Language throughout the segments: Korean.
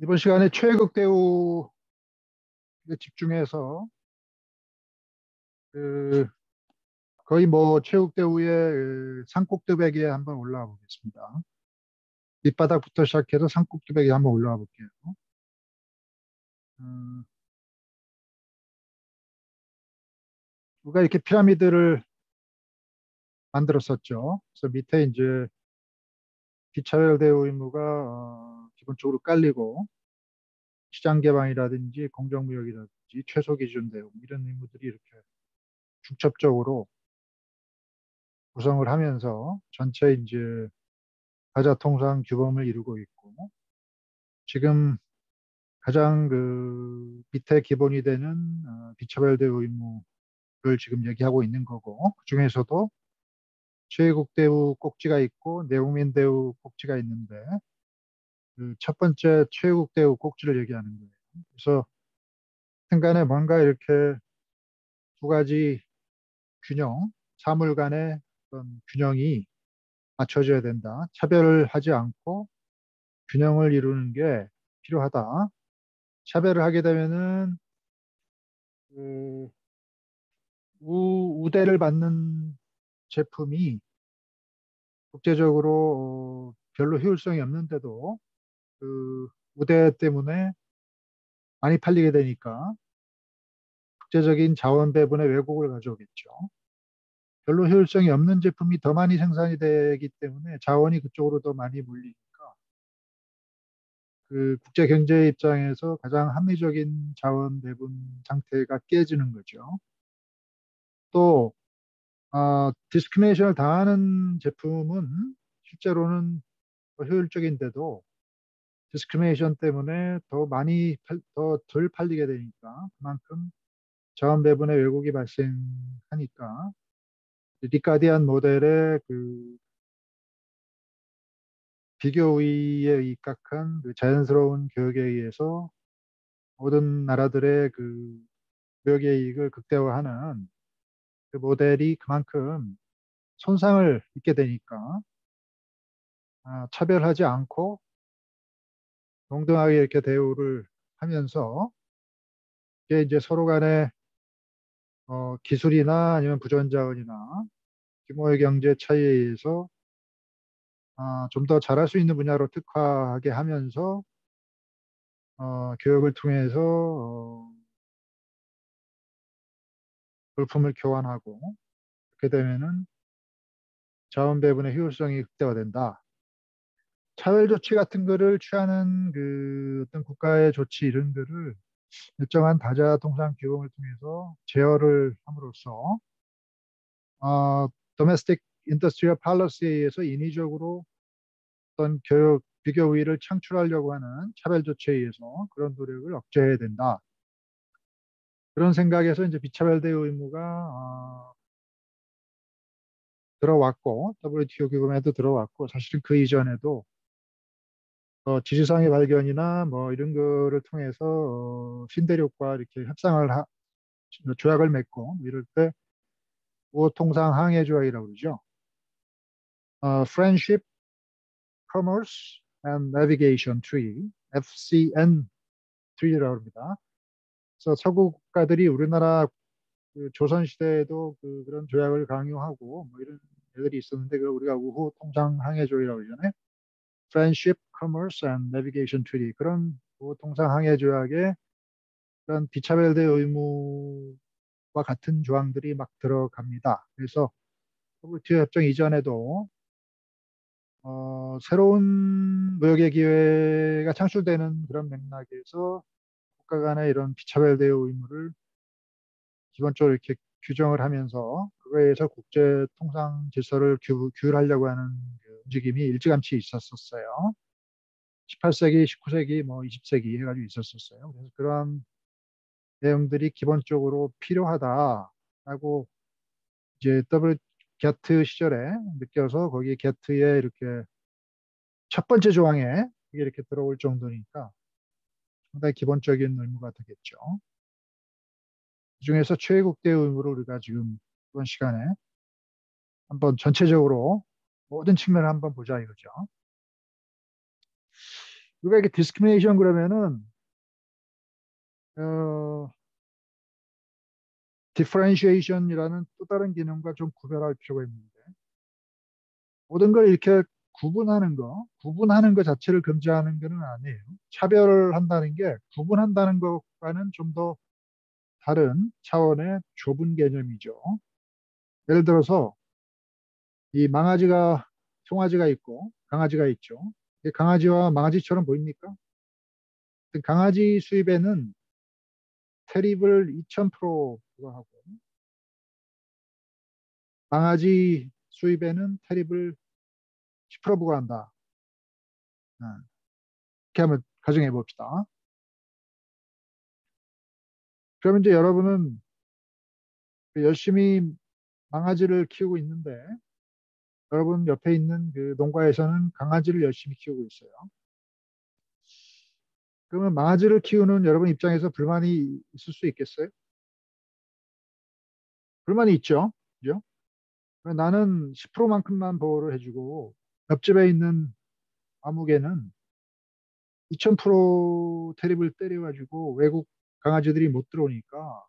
이번 시간에 최애국 대우에 집중해서 그 거의 뭐 최애국 대우의 산꼭대기에 한번 올라가 보겠습니다. 밑바닥부터 시작해서 산꼭대기에 한번 올라가 볼게요. 음, 누가 이렇게 피라미드를 만들었었죠. 그래서 밑에 이제 비차별 대우 임무가 기본적으로 깔리고 시장 개방이라든지 공정무역이라든지 최소 기준 대우 이런 임무들이 이렇게 중첩적으로 구성을 하면서 전체 이제 과자 통상 규범을 이루고 있고 지금 가장 그 밑에 기본이 되는 비차별 대우 의무를 지금 얘기하고 있는 거고 그중에서도 최애국 대우 꼭지가 있고 내국민 대우 꼭지가 있는데 그 첫 번째 최애국 대우 꼭지를 얘기하는 거예요. 그래서 하여튼간에 뭔가 이렇게 두 가지 균형, 사물 간의 어떤 균형이 맞춰져야 된다. 차별을 하지 않고 균형을 이루는 게 필요하다. 차별을 하게 되면은 그 우대를 받는 제품이 국제적으로 별로 효율성이 없는데도 그 우대 때문에 많이 팔리게 되니까 국제적인 자원 배분의 왜곡을 가져오겠죠. 별로 효율성이 없는 제품이 더 많이 생산이 되기 때문에 자원이 그쪽으로 더 많이 몰리니까 그 국제 경제 입장에서 가장 합리적인 자원 배분 상태가 깨지는 거죠. 또 디스크리미네이션을 당하는 제품은 실제로는 더 효율적인데도 디스크리미네이션 때문에 더 덜 팔리게 되니까 그만큼 자원 배분의 왜곡이 발생하니까 리카디안 모델의 그 비교의에 입각한 그 자연스러운 교역에 의해서 모든 나라들의 그 무역의 이익을 극대화하는 그 모델이 그만큼 손상을 입게 되니까 차별하지 않고 동등하게 이렇게 대우를 하면서 이게 이제 서로 간에 기술이나 아니면 부전자원이나 규모의 경제 차이에 의해서 좀 더 잘할 수 있는 분야로 특화하게 하면서 교육을 통해서 물품을 교환하고 그렇게 되면은 자원 배분의 효율성이 극대화된다. 차별 조치 같은 거를 취하는 그 어떤 국가의 조치 이런 거를 일정한 다자 통상 규범을 통해서 제어를 함으로써 도메스틱 인더스트리얼 팔러시에 의해서 인위적으로 어떤 교육 비교 우위를 창출하려고 하는 차별 조치에 의해서 그런 노력을 억제해야 된다. 그런 생각에서 이제 비차별 대우 의무가 들어왔고 WTO 규범에도 들어왔고 사실은 그 이전에도 지지상의 발견이나 뭐 이런 거를 통해서 신대륙과 이렇게 조약을 맺고 뭐 이럴 때 우호통상 항해 조약이라고 그러죠. Friendship, Commerce and Navigation Treaty, FCN Treaty라고 합니다. 그래서 서구 국가들이 우리나라 그 조선 시대에도 그런 조약을 강요하고 뭐 이런 애들이 있었는데 그 우리가 우호 통상 항해 조약이라고 그러잖아요. Friendship, Commerce and Navigation Treaty 그런 우호 통상 항해 조약에 그런 비차별대 의무와 같은 조항들이 막 들어갑니다. 그래서 WTO 협정 이전에도 새로운 무역의 기회가 창출되는 그런 맥락에서 국가 간의 이런 비차별 대우 의무를 기본적으로 이렇게 규정을 하면서 그거에 의해서 국제 통상 질서를 규율하려고 하는 그 움직임이 일찌감치 있었었어요. 18세기, 19세기, 뭐 20세기 해가지고 있었었어요. 그래서 그런 내용들이 기본적으로 필요하다라고 이제 게트 시절에 느껴서 거기 게트에 이렇게 첫 번째 조항에 이게 이렇게 들어올 정도니까 상당히 기본적인 의무가 되겠죠. 그중에서 최애국대 의무를 우리가 지금 이번 시간에 한번 전체적으로 모든 측면을 한번 보자 이거죠. 우리가 이렇게 디스크리미네이션 그러면은 어, 디퍼런시에이션이라는 또 다른 기능과 좀 구별할 필요가 있는데 모든 걸 이렇게 구분하는 거 자체를 금지하는 것은 아니에요. 차별한다는 게 구분한다는 것과는 좀 더 다른 차원의 좁은 개념이죠. 예를 들어서 이 송아지가 있고 강아지가 있죠. 이 강아지와 망아지처럼 보입니까? 강아지 수입에는 테립을 2000% 부과하고 강아지 수입에는 테립을 10% 부과한다. 아, 이렇게 한번 가정해 봅시다. 그러면 이제 여러분은 열심히 강아지를 키우고 있는데 여러분 옆에 있는 그 농가에서는 강아지를 열심히 키우고 있어요. 그러면 강아지를 키우는 여러분 입장에서 불만이 있을 수 있겠어요? 불만이 있죠. 그죠? 나는 10%만큼만 보호를 해주고 옆집에 있는 아무개는 2000% 테립을 때려가지고 외국 강아지들이 못 들어오니까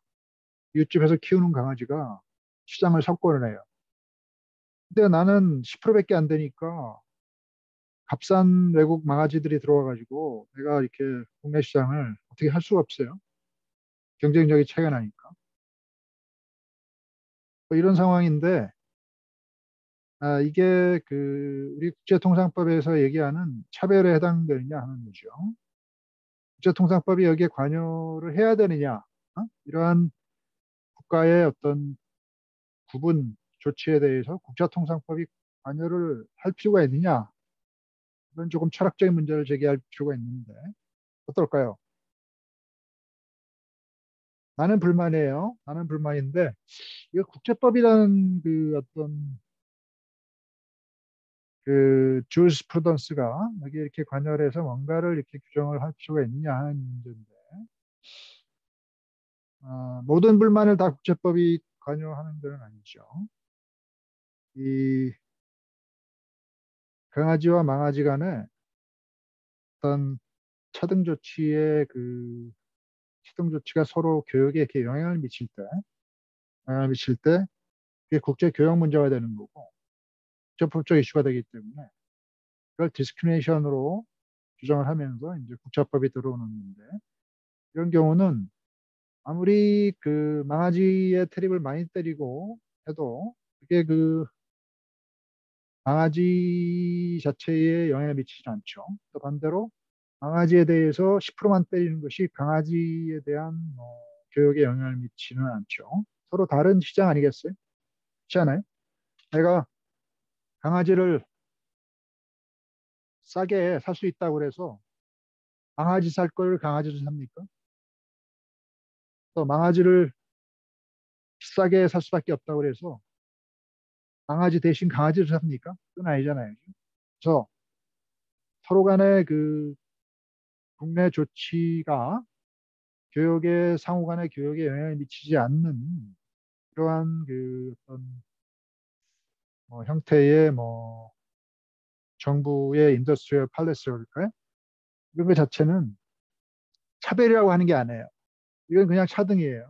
이웃집에서 키우는 강아지가 시장을 석권을 해요. 근데 나는 10%밖에 안 되니까 값싼 외국 강아지들이 들어와가지고 내가 이렇게 국내 시장을 어떻게 할 수가 없어요. 경쟁력이 차이가 나니까. 뭐 이런 상황인데 이게 그 우리 국제통상법에서 얘기하는 차별에 해당되느냐 하는 거죠. 국제통상법이 여기에 관여를 해야 되느냐? 이러한 국가의 어떤 구분 조치에 대해서 국제통상법이 관여를 할 필요가 있느냐? 이런 조금 철학적인 문제를 제기할 필요가 있는데 어떨까요? 나는 불만이에요. 나는 불만인데 이거 국제법이라는 그 어떤 그 주스프루던스가 여기 이렇게 관여를 해서 뭔가를 이렇게 규정을 할 필요가 있느냐 하는 문제인데 모든 불만을 다 국제법이 관여하는 것은 아니죠. 이 강아지와 망아지 간에 어떤 차등 조치의 그 차등 조치가 서로 교육에 이렇게 영향을 미칠 때 그게 국제 교역 문제가 되는 거고 국제법적 이슈가 되기 때문에 그걸 디스크리미네이션으로 규정을 하면서 이제 국제법이 들어오는데 이런 경우는 아무리 그 망아지의 트립을 많이 때리고 해도 그게 그 강아지 자체에 영향을 미치지 않죠. 또 반대로 강아지에 대해서 10%만 때리는 것이 강아지에 대한 교육에 영향을 미치는 않죠. 서로 다른 시장 아니겠어요? 그렇지 않아요? 내가 강아지를 싸게 살 수 있다고 그래서 강아지 살 걸 강아지를 삽니까? 또 망아지를 비싸게 살 수밖에 없다고 그래서 강아지 대신 강아지를 삽니까? 그건 아니잖아요. 그래서 서로 간의 그 국내 조치가 상호 간의 교역에 영향을 미치지 않는 그러한 그 어떤 형태의 정부의 인더스트리얼 팔레스랄까요? 이런 것 자체는 차별이라고 하는 게 아니에요. 이건 그냥 차등이에요.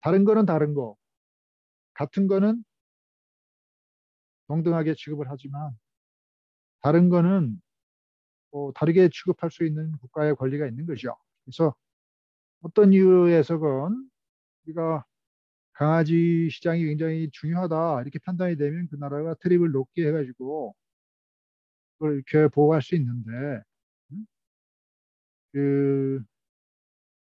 다른 거는 다른 거, 같은 거는 동등하게 취급을 하지만 다른 거는 다르게 취급할 수 있는 국가의 권리가 있는 거죠. 그래서 어떤 이유에서건 우리가 강아지 시장이 굉장히 중요하다 이렇게 판단이 되면 그 나라가 트립을 높게 해가지고 그걸 이렇게 보호할 수 있는데 음? 그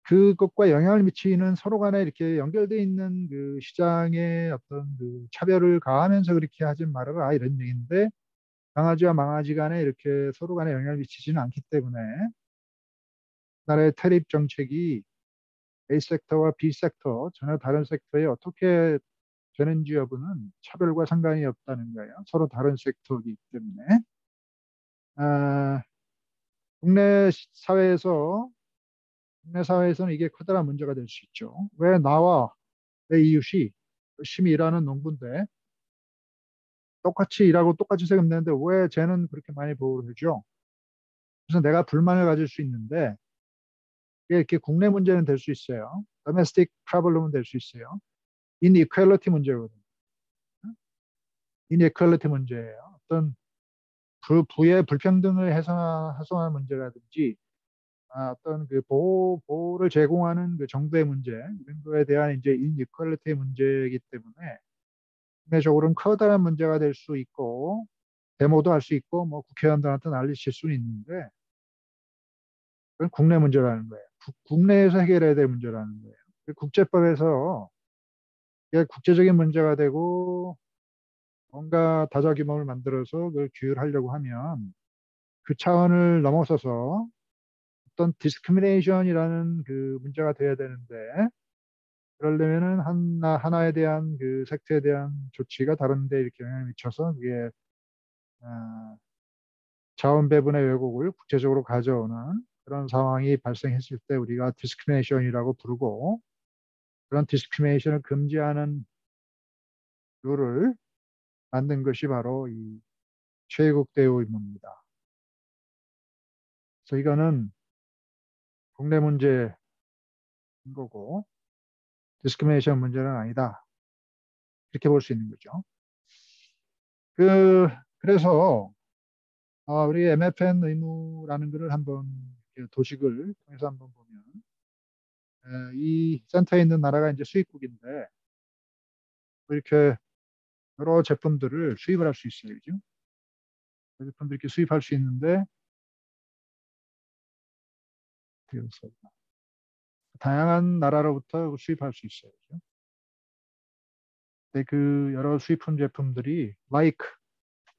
그것과 영향을 미치는 서로 간에 이렇게 연결돼 있는 그 시장의 어떤 그 차별을 가하면서 그렇게 하지 말아라 이런 얘기인데 강아지와 망아지 간에 이렇게 서로 간에 영향을 미치지는 않기 때문에 나라의 테립 정책이 A 섹터와 B 섹터 전혀 다른 섹터에 어떻게 되는지 여부는 차별과 상관이 없다는 거예요. 서로 다른 섹터이기 때문에. 아, 국내 사회에서 국내 사회에서는 이게 커다란 문제가 될 수 있죠. 왜 나와 내 이웃이 열심히 일하는 농부인데 똑같이 일하고 똑같이 세금 내는데 왜 쟤는 그렇게 많이 보호를 해줘? 그래서 내가 불만을 가질 수 있는데 이게 이렇게 국내 문제는 될 수 있어요. domestic problem은 될 수 있어요. inequality 문제거든요. inequality 문제예요. 어떤 부의 불평등을 해소하는 문제라든지 어떤 그 보호를 제공하는 그 정부의 문제 이런 거에 대한 이제 inequality 문제이기 때문에 국내적으로는 커다란 문제가 될 수 있고 데모도 할 수 있고 뭐 국회의원들한테 난리칠 수는 있는데 그건 국내 문제라는 거예요. 국내에서 해결해야 될 문제라는 거예요. 국제법에서 이게 국제적인 문제가 되고 뭔가 다자기범을 만들어서 그걸 규율하려고 하면 그 차원을 넘어서서 어떤 디스크리미네이션이라는 그 문제가 돼야 되는데 그러려면은 하나에 대한 그 섹트에 대한 조치가 다른 데 이렇게 영향을 미쳐서 그게 어, 자원 배분의 왜곡을 국제적으로 가져오는 그런 상황이 발생했을 때 우리가 디스크리미네이션이라고 부르고 그런 디스크리미네이션을 금지하는 룰을 만든 것이 바로 이 최애국 대우 임무입니다. 그래서 이거는 국내 문제인 거고 디스크리미네이션 문제는 아니다. 이렇게 볼 수 있는 거죠. 그래서 우리 MFN 의무라는 것을 한번 도식을 통해서 한번 보면 이 센터에 있는 나라가 이제 수입국인데 이렇게 여러 제품들을 수입을 할 수 있어요. 그죠? 그 제품들 이렇게 수입할 수 있는데 그래서 다양한 나라로부터 수입할 수 있어요. 그죠? 근데 그 여러 수입품 제품들이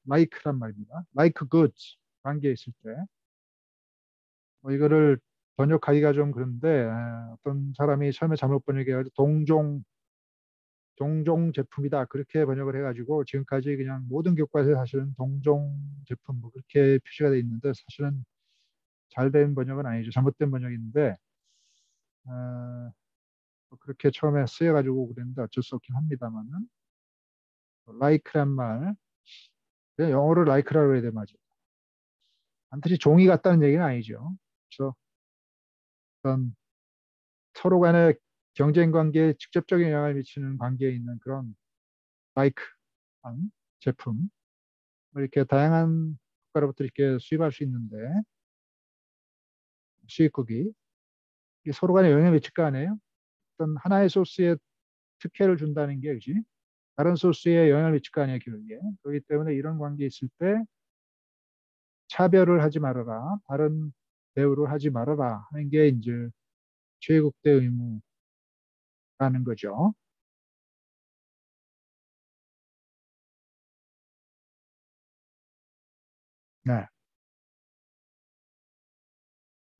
like란 말입니다. like goods 관계에 있을 때 이거를 번역하기가 좀 그런데 어떤 사람이 처음에 잘못 번역해가지고 동종 제품이다 그렇게 번역을 해가지고 지금까지 그냥 모든 교과서에 사실은 동종 제품 뭐 그렇게 표시가 돼 있는데 사실은 잘된 번역은 아니죠. 잘못된 번역인데 어, 뭐 그렇게 처음에 쓰여가지고 그랬는데 어쩔 수 없긴 합니다만은 like란 말 그냥 영어로 like라고 해야 돼 맞아. 반드시 종이 같다는 얘기는 아니죠. 그래서 어떤 서로 간의 경쟁 관계에 직접적인 영향을 미치는 관계에 있는 그런 like한 제품 뭐 이렇게 다양한 국가로부터 이렇게 수입할 수 있는데 수입국이 이게 서로 간에 영향을 미칠 거 아니에요? 어떤 하나의 소스에 특혜를 준다는 게 그지? 다른 소스에 영향을 미칠 거 아니에요, 결국에. 그렇기 때문에 이런 관계에 있을 때 차별을 하지 말아라, 다른 대우를 하지 말아라 하는 게 이제 최국대 의무라는 거죠. 네.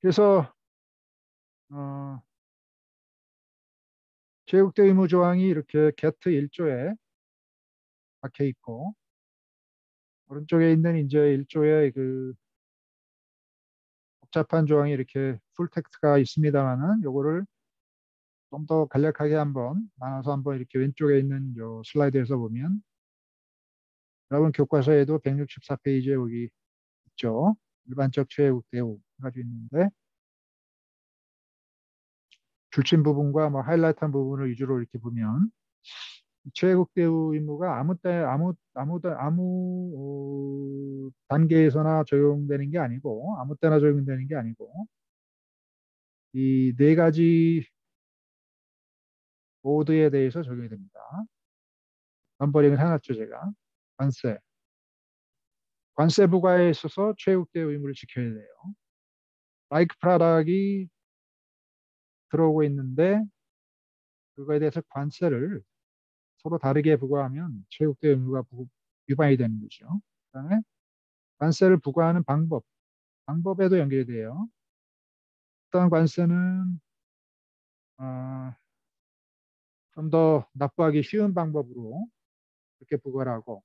그래서 어, 최국대 의무 조항이 이렇게 게트 1조에 박혀 있고 오른쪽에 있는 이제 1조에 그 복잡한 조항이 이렇게 풀 텍스트가 있습니다만은 요거를 좀 더 간략하게 한번 나눠서 한번 이렇게 왼쪽에 있는 요 슬라이드에서 보면 여러분 교과서에도 164페이지에 여기 있죠. 일반적 최애국 대우 가지고 있는데 줄친 부분과 뭐 하이라이트한 부분을 위주로 이렇게 보면 최애국 대우 임무가 아무 단계에서나 적용되는 게 아니고 아무 때나 적용되는 게 아니고 이 네 가지 모드에 대해서 적용이 됩니다. 넘버링을 해놨죠 제가. 관세. 관세 부과에 있어서 최국대 의무를 지켜야 돼요. 라이크 프라닥이 들어오고 있는데 그거에 대해서 관세를 서로 다르게 부과하면 최국대 의무가 위반이 되는 거죠. 그다음에 관세를 부과하는 방법에도 연결이 돼요. 어떤 관세는 어, 좀 더 납부하기 쉬운 방법으로 이렇게 부과를 하고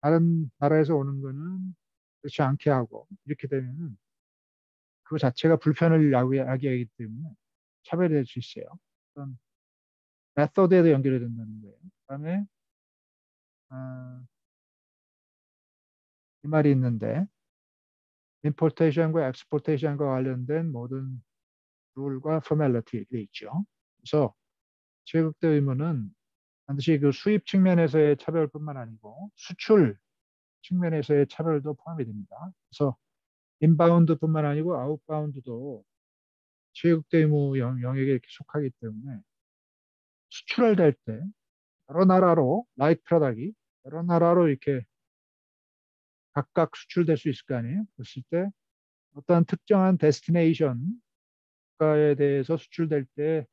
다른 나라에서 오는 거는 그렇지 않게 하고 이렇게 되면 그 자체가 불편을 야기하기 때문에 차별될 수 있어요. 어떤 메서드에도 연결이 된다는 거예요. 그다음에 어, 이 말이 있는데 임포테이션과 엑스포테이션과 관련된 모든 룰과 포멀리티가 있죠. 그래서 체육대 의무는 반드시 그 수입 측면에서의 차별뿐만 아니고 수출 측면에서의 차별도 포함이 됩니다. 그래서 인바운드뿐만 아니고 아웃바운드도 체육대 의무 영역에 속하기 때문에 수출을 될 때 여러 나라로 라이크 프로덕이 여러 나라로 이렇게 각각 수출될 수 있을 거 아니에요. 그랬을 때 어떤 특정한 데스티네이션 국가에 대해서 수출될 때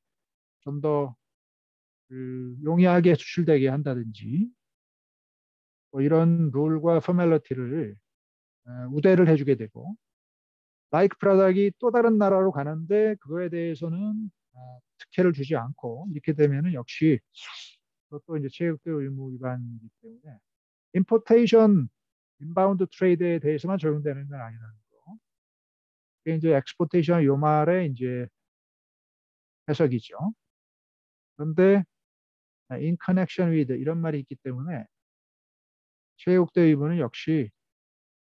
좀 더 용이하게 수출되게 한다든지 뭐 이런 룰과 포멀리티를 우대를 해주게 되고 라이크 프로덕이 또 다른 나라로 가는데 그거에 대해서는 특혜를 주지 않고 이렇게 되면은 역시 그것도 이제 체육대 의무 위반이기 때문에 임포테이션 인바운드 트레이드에 대해서만 적용되는 건 아니라는 거. 그게 이제 엑스포테이션 요 말의 이제 해석이죠. 그런데 in connection with 이런 말이 있기 때문에 체육대 의무는 역시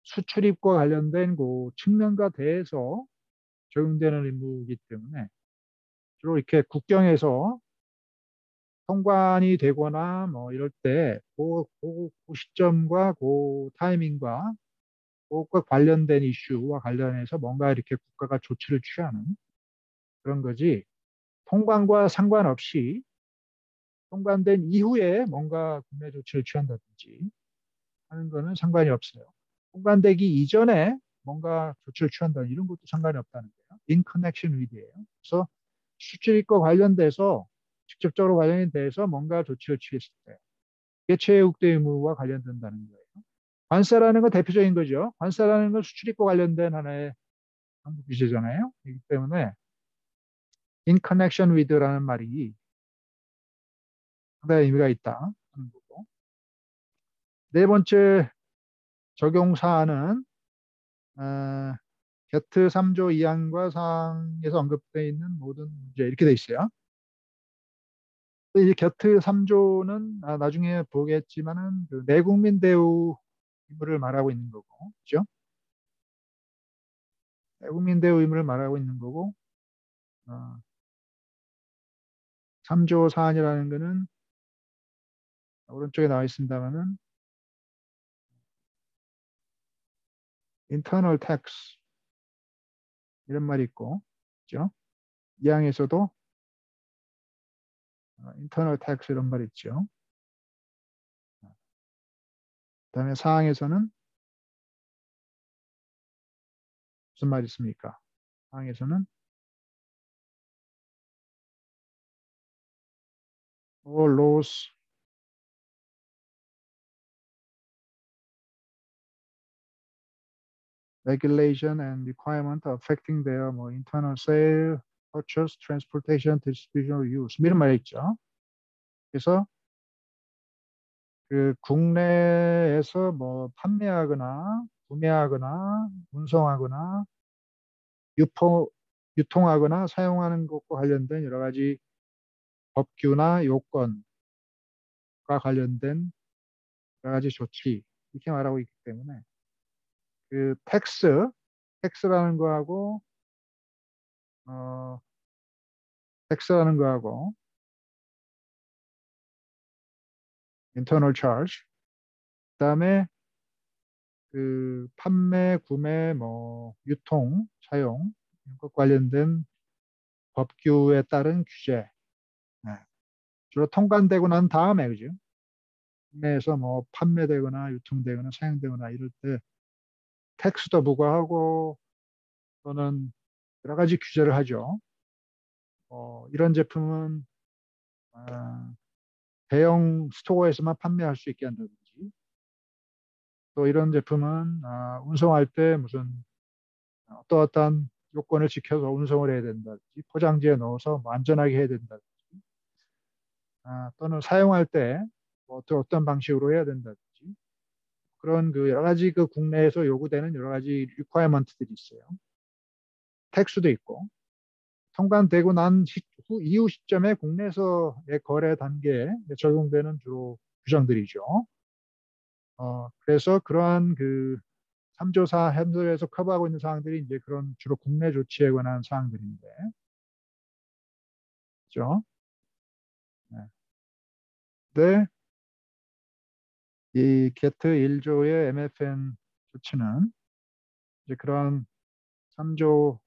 수출입과 관련된 그 측면과 대해서 적용되는 의무이기 때문에 주로 이렇게 국경에서 통관이 되거나 뭐 이럴 때 그 시점과 그 타이밍과 그것과 관련된 이슈와 관련해서 뭔가 이렇게 국가가 조치를 취하는 그런 거지 통관과 상관없이 통관된 이후에 뭔가 국내 조치를 취한다든지 하는 거는 상관이 없어요. 통관되기 이전에 뭔가 조치를 취한다 이런 것도 상관이 없다는 거예요. In connection with예요. 그래서 수출입과 관련돼서 직접적으로 관련이 돼서 뭔가 조치를 취했을 때 이게 체육대 의무와 관련된다는 거예요. 관세라는 건 대표적인 거죠. 관세라는 건 수출입과 관련된 하나의 한국 규제잖아요. 그렇기 때문에 in connection with라는 말이 상당히 의미가 있다 하는 거고. 네 번째 적용 사안은 어, 게트 3조 2항과 4항에서 언급되어 있는 모든 문제 이렇게 돼 있어요. 이 게트 3조는 나중에 보겠지만은 그 내국민 대우 의무를 말하고 있는 거고, 그죠? 내국민 대우 의무를 말하고 있는 거고, 어, 3조 사안이라는 거는 오른쪽에 나와 있습니다만은 internal tax 이런 말이 있고, 그죠? 2항에서도 internal tax 이런 말이 있죠. 그다음에 4항에서는 무슨 말이 있습니까? 4항에서는 all laws regulation and requirement affecting their 뭐 internal sale, purchase, transportation, distribution, or use 이런 말이 있죠. 그래서 그 국내에서 뭐 판매하거나 구매하거나 운송하거나 유포, 유통하거나 사용하는 것과 관련된 여러 가지 법규나 요건과 관련된 여러 가지 조치 이렇게 말하고 있기 때문에 그 텍스라는 거하고 어, 텍스라는 거하고 internal charge 그다음에 그 판매, 구매, 뭐 유통, 사용 이런 것 관련된 법규에 따른 규제 네. 주로 통관되고 난 다음에 그죠? 국내에서 뭐 판매되거나 유통되거나 사용되거나 이럴 때 텍스도 부과하고 또는 여러 가지 규제를 하죠. 이런 제품은 어, 대형 스토어에서만 판매할 수 있게 한다든지 또 이런 제품은 운송할 때 무슨 어떠한 요건을 지켜서 운송을 해야 된다든지 포장지에 넣어서 뭐 안전하게 해야 된다든지 또는 사용할 때 뭐 어떤 방식으로 해야 된다든지 그런 그 여러 가지 그 국내에서 요구되는 여러 가지 리퀘어먼트들이 있어요. 텍스도 있고 통관되고 난 이후 시점에 국내에서의 거래 단계에 적용되는 주로 규정들이죠. 그래서 그러한 그 3조사 함들에서 커버하고 있는 사항들이 이제 그런 주로 국내 조치에 관한 사항들인데, 그죠? 네. 근데 이 게트 1조의 MFN 조치는 이제 그런 3조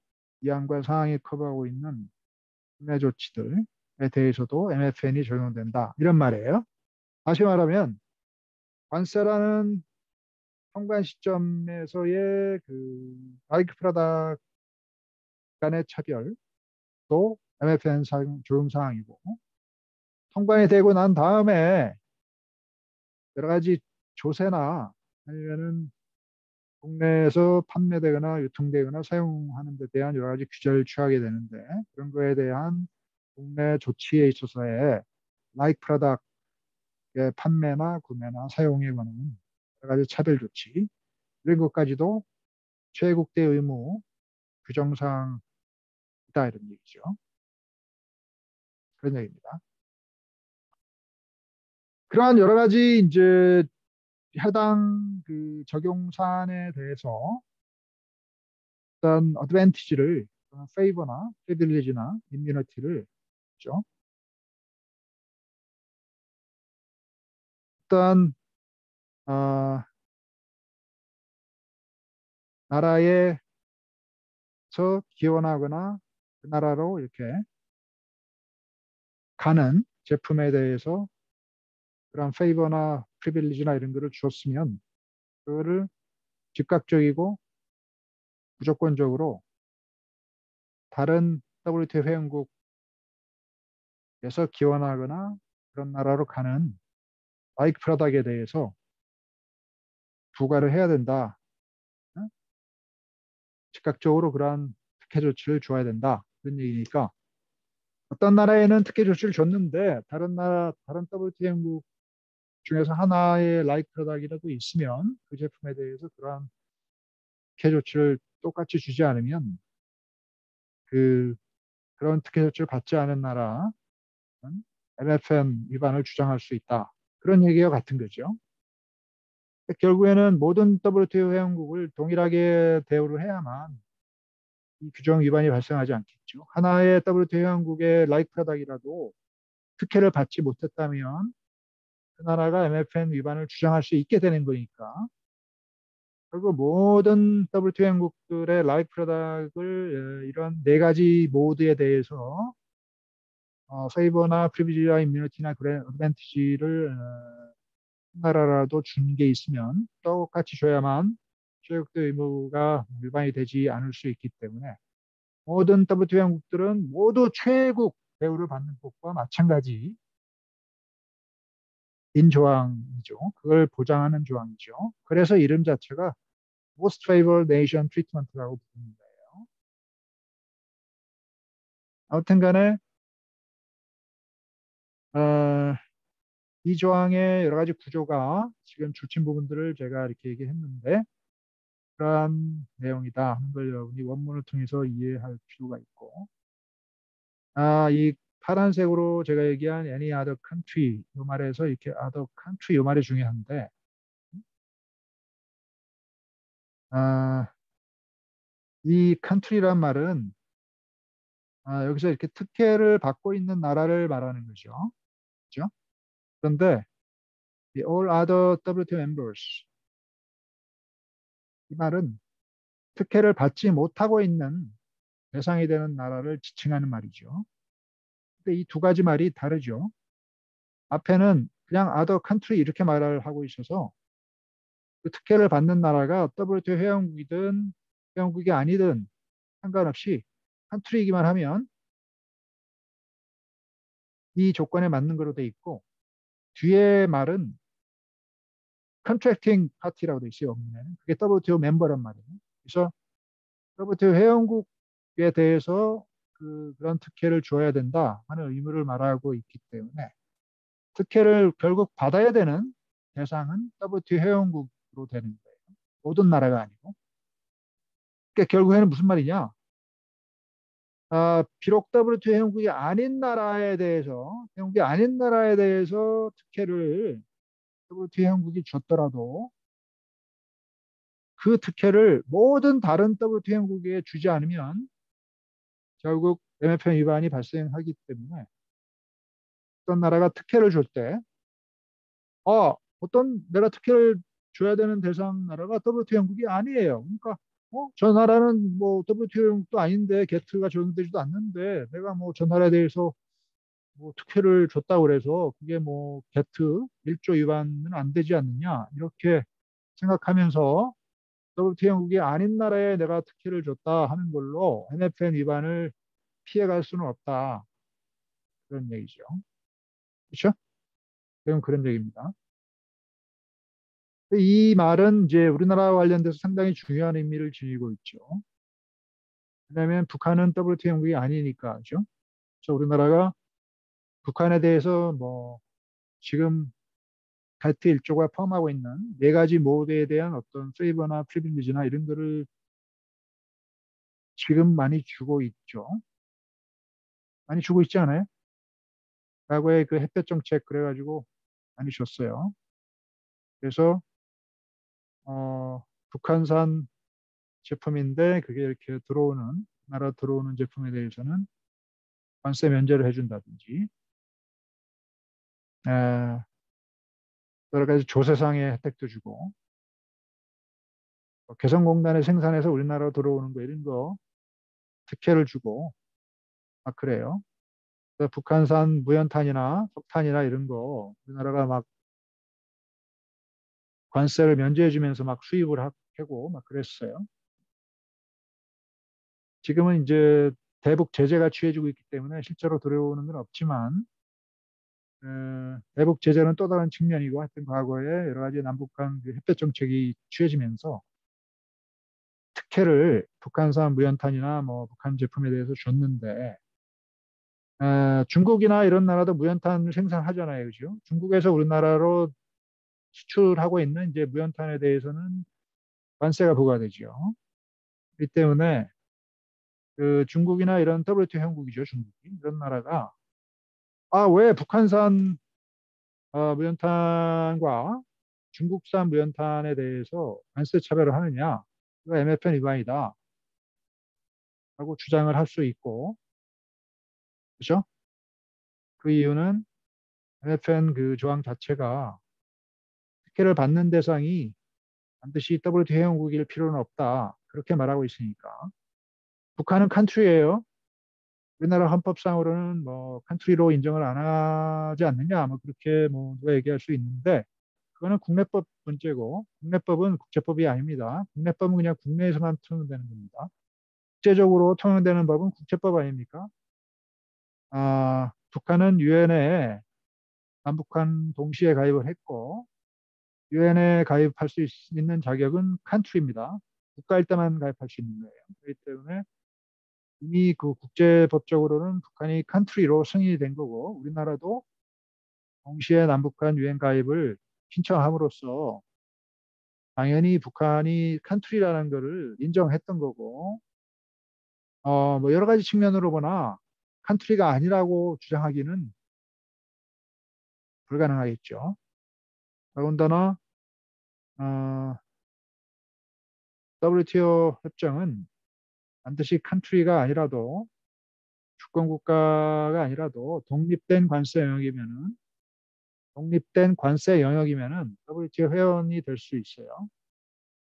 이항과 사항이 커버하고 있는 국내 조치들에 대해서도 MFN이 적용된다. 이런 말이에요. 다시 말하면 관세라는 통관 시점에서의 그 바이크 프라다 간의 차별도 MFN 적용 사항이고, 통관이 되고 난 다음에 여러 가지 조세나 아니면은 국내에서 판매되거나 유통되거나 사용하는 데 대한 여러 가지 규제를 취하게 되는데, 그런 거에 대한 국내 조치에 있어서의 라이크 프로덕트의 판매나 구매나 사용에 관한 여러 가지 차별 조치, 이런 것까지도 최국대 의무 규정사항이다, 이런 얘기죠. 그런 얘기입니다. 그러한 여러 가지 이제 해당 그 적용 사안에 대해서 어떤 어드밴티지를, 페이버나 프리빌리지나 임뮤니티를 죠. 어떤 나라에서 기원하거나 그 나라로 이렇게 가는 제품에 대해서 그런 페이버나 프리빌리지나 이런 거를 주었으면 그거를 즉각적이고 무조건적으로 다른 WTO 회원국에서 기원하거나 그런 나라로 가는 바이크 프로덕트에 대해서 부과를 해야 된다. 어? 즉각적으로 그러한 특혜 조치를 줘야 된다. 그런 얘기니까 어떤 나라에는 특혜 조치를 줬는데 다른 나라, 다른 WTO 회원국 중에서 하나의 라이크 프로덕트라도 있으면 그 제품에 대해서 그러한 특혜 조치를 똑같이 주지 않으면 그 그런 특혜 조치를 받지 않은 나라는 MFN 위반을 주장할 수 있다. 그런 얘기와 같은 거죠. 결국에는 모든 WTO 회원국을 동일하게 대우를 해야만 이 규정 위반이 발생하지 않겠죠. 하나의 WTO 회원국의 라이크 프로덕트라도 특혜를 받지 못했다면 그 나라가 MFN 위반을 주장할 수 있게 되는 거니까, 그리고 모든 WTO 회원국들의 라이프 프로덕트를 이런 네 가지 모드에 대해서 페이버나 프리비지와 임뮤니티나 그래 어드밴티지를 나라라도 준 게 있으면 똑같이 줘야만 최역대 의무가 위반이 되지 않을 수 있기 때문에 모든 WTO 회원국들은 모두 최애국 대우를 받는 것과 마찬가지인 조항이죠. 그걸 보장하는 조항이죠. 그래서 이름 자체가 Most Favored Nation Treatment라고 부릅니다. 아무튼 간에 어, 이 조항의 여러 가지 구조가 지금 줄친 부분들을 제가 이렇게 얘기했는데 그러한 내용이다 하는 걸 여러분이 원문을 통해서 이해할 필요가 있고, 이 파란색으로 제가 얘기한 any other country 이 말에서 이렇게 other country 이 말이 중요한데, 아, 이 country란 말은 여기서 이렇게 특혜를 받고 있는 나라를 말하는 거죠. 그렇죠? 그런데 이 all other WTO members 이 말은 특혜를 받지 못하고 있는 대상이 되는 나라를 지칭하는 말이죠. 근데 이 두 가지 말이 다르죠. 앞에는 그냥 other country 이렇게 말을 하고 있어서 그 특혜를 받는 나라가 WTO 회원국이든 회원국이 아니든 상관없이 country이기만 하면 이 조건에 맞는 거로 돼 있고, 뒤에 말은 contracting party라고 돼 있어요. 원문에는. 그게 WTO 멤버란 말이에요. 그래서 WTO 회원국에 대해서 그런 특혜를 줘야 된다 하는 의무를 말하고 있기 때문에 특혜를 결국 받아야 되는 대상은 WTO 회원국으로 되는 거예요. 모든 나라가 아니고. 그러니까 결국에는 무슨 말이냐? 비록 WTO 회원국이 아닌 나라에 대해서, 회원국이 아닌 나라에 대해서 특혜를 WTO 회원국이 줬더라도 그 특혜를 모든 다른 WTO 회원국에 주지 않으면 결국 MFN 위반이 발생하기 때문에 어떤 나라가 특혜를 줄 때, 어떤 내가 특혜를 줘야 되는 대상 나라가 WTO 회원국이 아니에요. 그러니까 저 나라는 뭐 WTO 회원국도 아닌데 게트가 적용되지도 않는데 내가 뭐 저 나라에 대해서 뭐 특혜를 줬다고 그래서 그게 뭐 게트 1조 위반은 안 되지 않느냐 이렇게 생각하면서 WTO 회원국이 아닌 나라에 내가 특혜를 줬다 하는 걸로 NFN 위반을 피해갈 수는 없다. 그런 얘기죠. 그렇죠? 그럼 그런 얘기입니다. 이 말은 이제 우리나라와 관련돼서 상당히 중요한 의미를 지니고 있죠. 왜냐하면 북한은 WTO 회원국이 아니니까, 그죠? 그래서 우리나라가 북한에 대해서 뭐 지금 갈트 1조가 포함하고 있는 네 가지 모드에 대한 어떤 페이버나 프리빌리지나 이런 거를 지금 많이 주고 있죠. 많이 주고 있지 않아요? 과거에 그 햇볕 정책 그래가지고 많이 줬어요. 그래서 북한산 제품인데 그게 이렇게 들어오는 나라 들어오는 제품에 대해서는 관세 면제를 해준다든지 에, 여러 가지 조세상의 혜택도 주고 개성공단에 생산해서 우리나라로 들어오는 거 이런 거 특혜를 주고 막 그래요. 그래서 북한산 무연탄이나 석탄이나 이런 거 우리나라가 막 관세를 면제해주면서 막 수입을 하고 막 그랬어요. 지금은 이제 대북 제재가 취해지고 있기 때문에 실제로 들어오는 건 없지만 대북 제재는 또 다른 측면이고 하여튼 과거에 여러 가지 남북 간 햇볕 정책이 취해지면서 특혜를 북한산 무연탄이나 뭐 북한 제품에 대해서 줬는데 중국이나 이런 나라도 무연탄을 생산하잖아요, 그죠? 중국에서 우리나라로 수출하고 있는 이제 무연탄에 대해서는 관세가 부과되죠. 이 때문에 그 중국이나 이런 WTO 형국이죠, 중국이 이런 나라가 왜 북한산 무연탄과 중국산 무연탄에 대해서 관세 차별을 하느냐? 이거 MFN 위반이다. 라고 주장을 할 수 있고, 그죠? 그 이유는 MFN 그 조항 자체가 특혜를 받는 대상이 반드시 WTO 회원국일 필요는 없다. 그렇게 말하고 있으니까. 북한은 컨트리예요. 우리나라 헌법상으로는 뭐 컨트리로 인정을 안 하지 않느냐, 뭐 그렇게 뭐 누가 얘기할 수 있는데 그거는 국내법 문제고 국내법은 국제법이 아닙니다. 국내법은 그냥 국내에서만 통용되는 겁니다. 국제적으로 통용되는 법은 국제법 아닙니까? 북한은 유엔에 남북한 동시에 가입을 했고 유엔에 가입할 수 있는 자격은 컨트리입니다. 국가일 때만 가입할 수 있는 거예요. 그렇기 때문에 이미 그 국제법적으로는 북한이 컨트리로 승인이 된 거고 우리나라도 동시에 남북한 유엔 가입을 신청함으로써 당연히 북한이 컨트리라는 것을 인정했던 거고 뭐 여러 가지 측면으로 보나 컨트리가 아니라고 주장하기는 불가능하겠죠. 더군다나 어, WTO 협정은 반드시 컨트리가 아니라도 주권 국가가 아니라도 독립된 관세 영역이면은 WTO 회원이 될 수 있어요.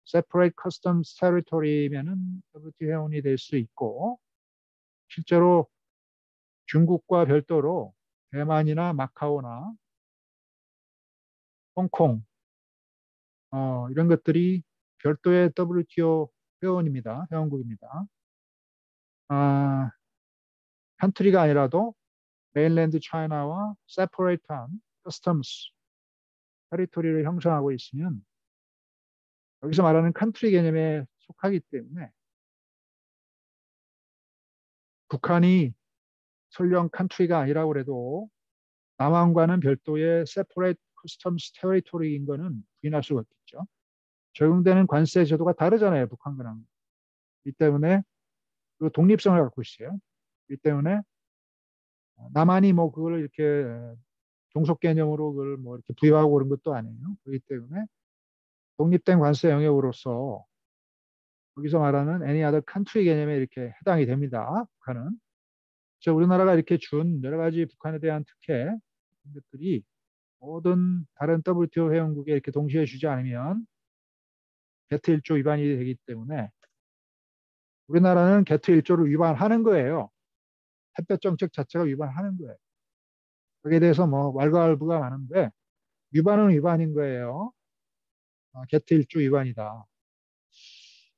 Separate Customs Territory면은 WTO 회원이 될 수 있고 실제로 중국과 별도로 대만이나 마카오나 홍콩 이런 것들이 별도의 WTO 회원입니다. 회원국입니다. 아, 컨트리가 아니라도 메인랜드 차이나와 세퍼레이트한 커스텀스 테리토리를 형성하고 있으면 여기서 말하는 컨트리 개념에 속하기 때문에 북한이 설령 컨트리가 아니라고 해도 남한과는 별도의 세퍼레이트 커스텀스 테리토리인 거는 부인할 수가 없겠죠. 적용되는 관세 제도가 다르잖아요. 북한과는. 이 때문에 그 독립성을 갖고 있어요. 이 때문에 남한이 뭐 그걸 이렇게 종속 개념으로 그걸 뭐 이렇게 부여하고 그런 것도 아니에요. 그렇기 때문에 독립된 관세 영역으로서 거기서 말하는 any other country 개념에 이렇게 해당이 됩니다. 북한은. 그래서 우리나라가 이렇게 준 여러 가지 북한에 대한 특혜 이런 것들이 모든 다른 WTO 회원국에 이렇게 동시에 주지 않으면 개트 1조 위반이 되기 때문에 우리나라는 개트 1조를 위반하는 거예요. 햇볕 정책 자체가 위반하는 거예요. 거기에 대해서 뭐 왈가왈부가 많은데 위반은 위반인 거예요. 개트 1조 위반이다.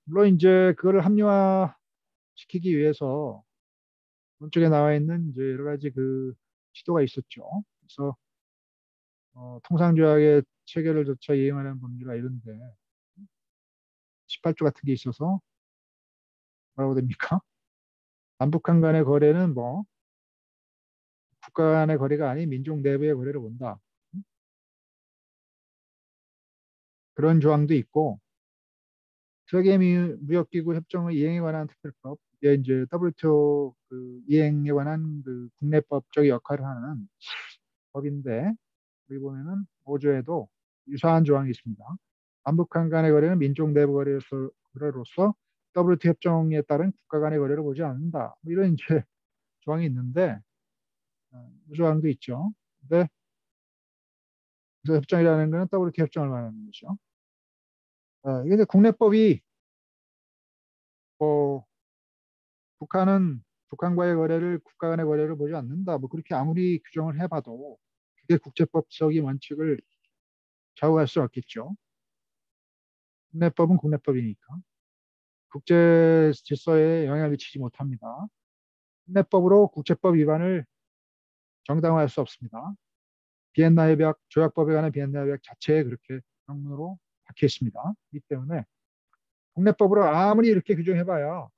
물론 이제 그거를 합리화시키기 위해서 오른쪽에 나와 있는 이제 여러 가지 그 시도가 있었죠. 그래서 통상조약의 체계를 조차 이행하는 범주가 이런데 18조 같은 게 있어서 뭐라고 됩니까? 남북한 간의 거래는 뭐 국가 간의 거래가 아닌 민족 내부의 거래를 본다. 그런 조항도 있고 세계 무역기구 협정의 이행에 관한 특별법, 이게 이제 WTO 그 이행에 관한 그 국내법적 역할을 하는 법인데 여기 보면은 5조에도 유사한 조항이 있습니다. 남북한 간의 거래는 민족 내부 거래로서 WTO 협정에 따른 국가 간의 거래를 보지 않는다. 뭐 이런 이제 조항이 있는데 이 조항도 있죠. 근데 그래서 협정이라는 것은 WTO 협정을 말하는 거죠. 이게 이제 국내법이 뭐 북한은 북한과의 거래를 국가 간의 거래를 보지 않는다. 뭐 그렇게 아무리 규정을 해봐도 그게 국제법적인 원칙을 좌우할 수 없겠죠. 국내법은 국내법이니까 국제 질서에 영향을 미치지 못합니다. 국내법으로 국제법 위반을 정당화할 수 없습니다. 비엔나 협약 조약법에 관한 비엔나 협약 자체에 그렇게 명문으로 박혀 있습니다. 이 때문에 국내법으로 아무리 이렇게 규정해봐야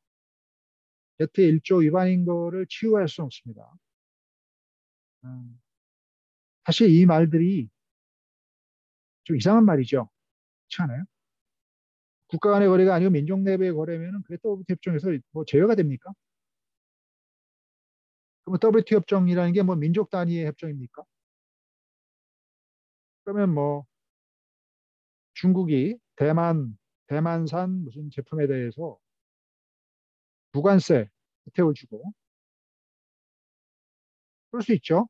제트 1조 위반인 거를 치유할 수 없습니다. 사실 이 말들이 좀 이상한 말이죠. 그렇지 않아요? 국가 간의 거래가 아니고 민족 내부의 거래면은 그게 WTO 협정에서 뭐 제외가 됩니까? 그러면 WTO 협정이라는 게 뭐 민족 단위의 협정입니까? 그러면 뭐 중국이 대만산 무슨 제품에 대해서 무관세 혜택을 주고 그럴 수 있죠.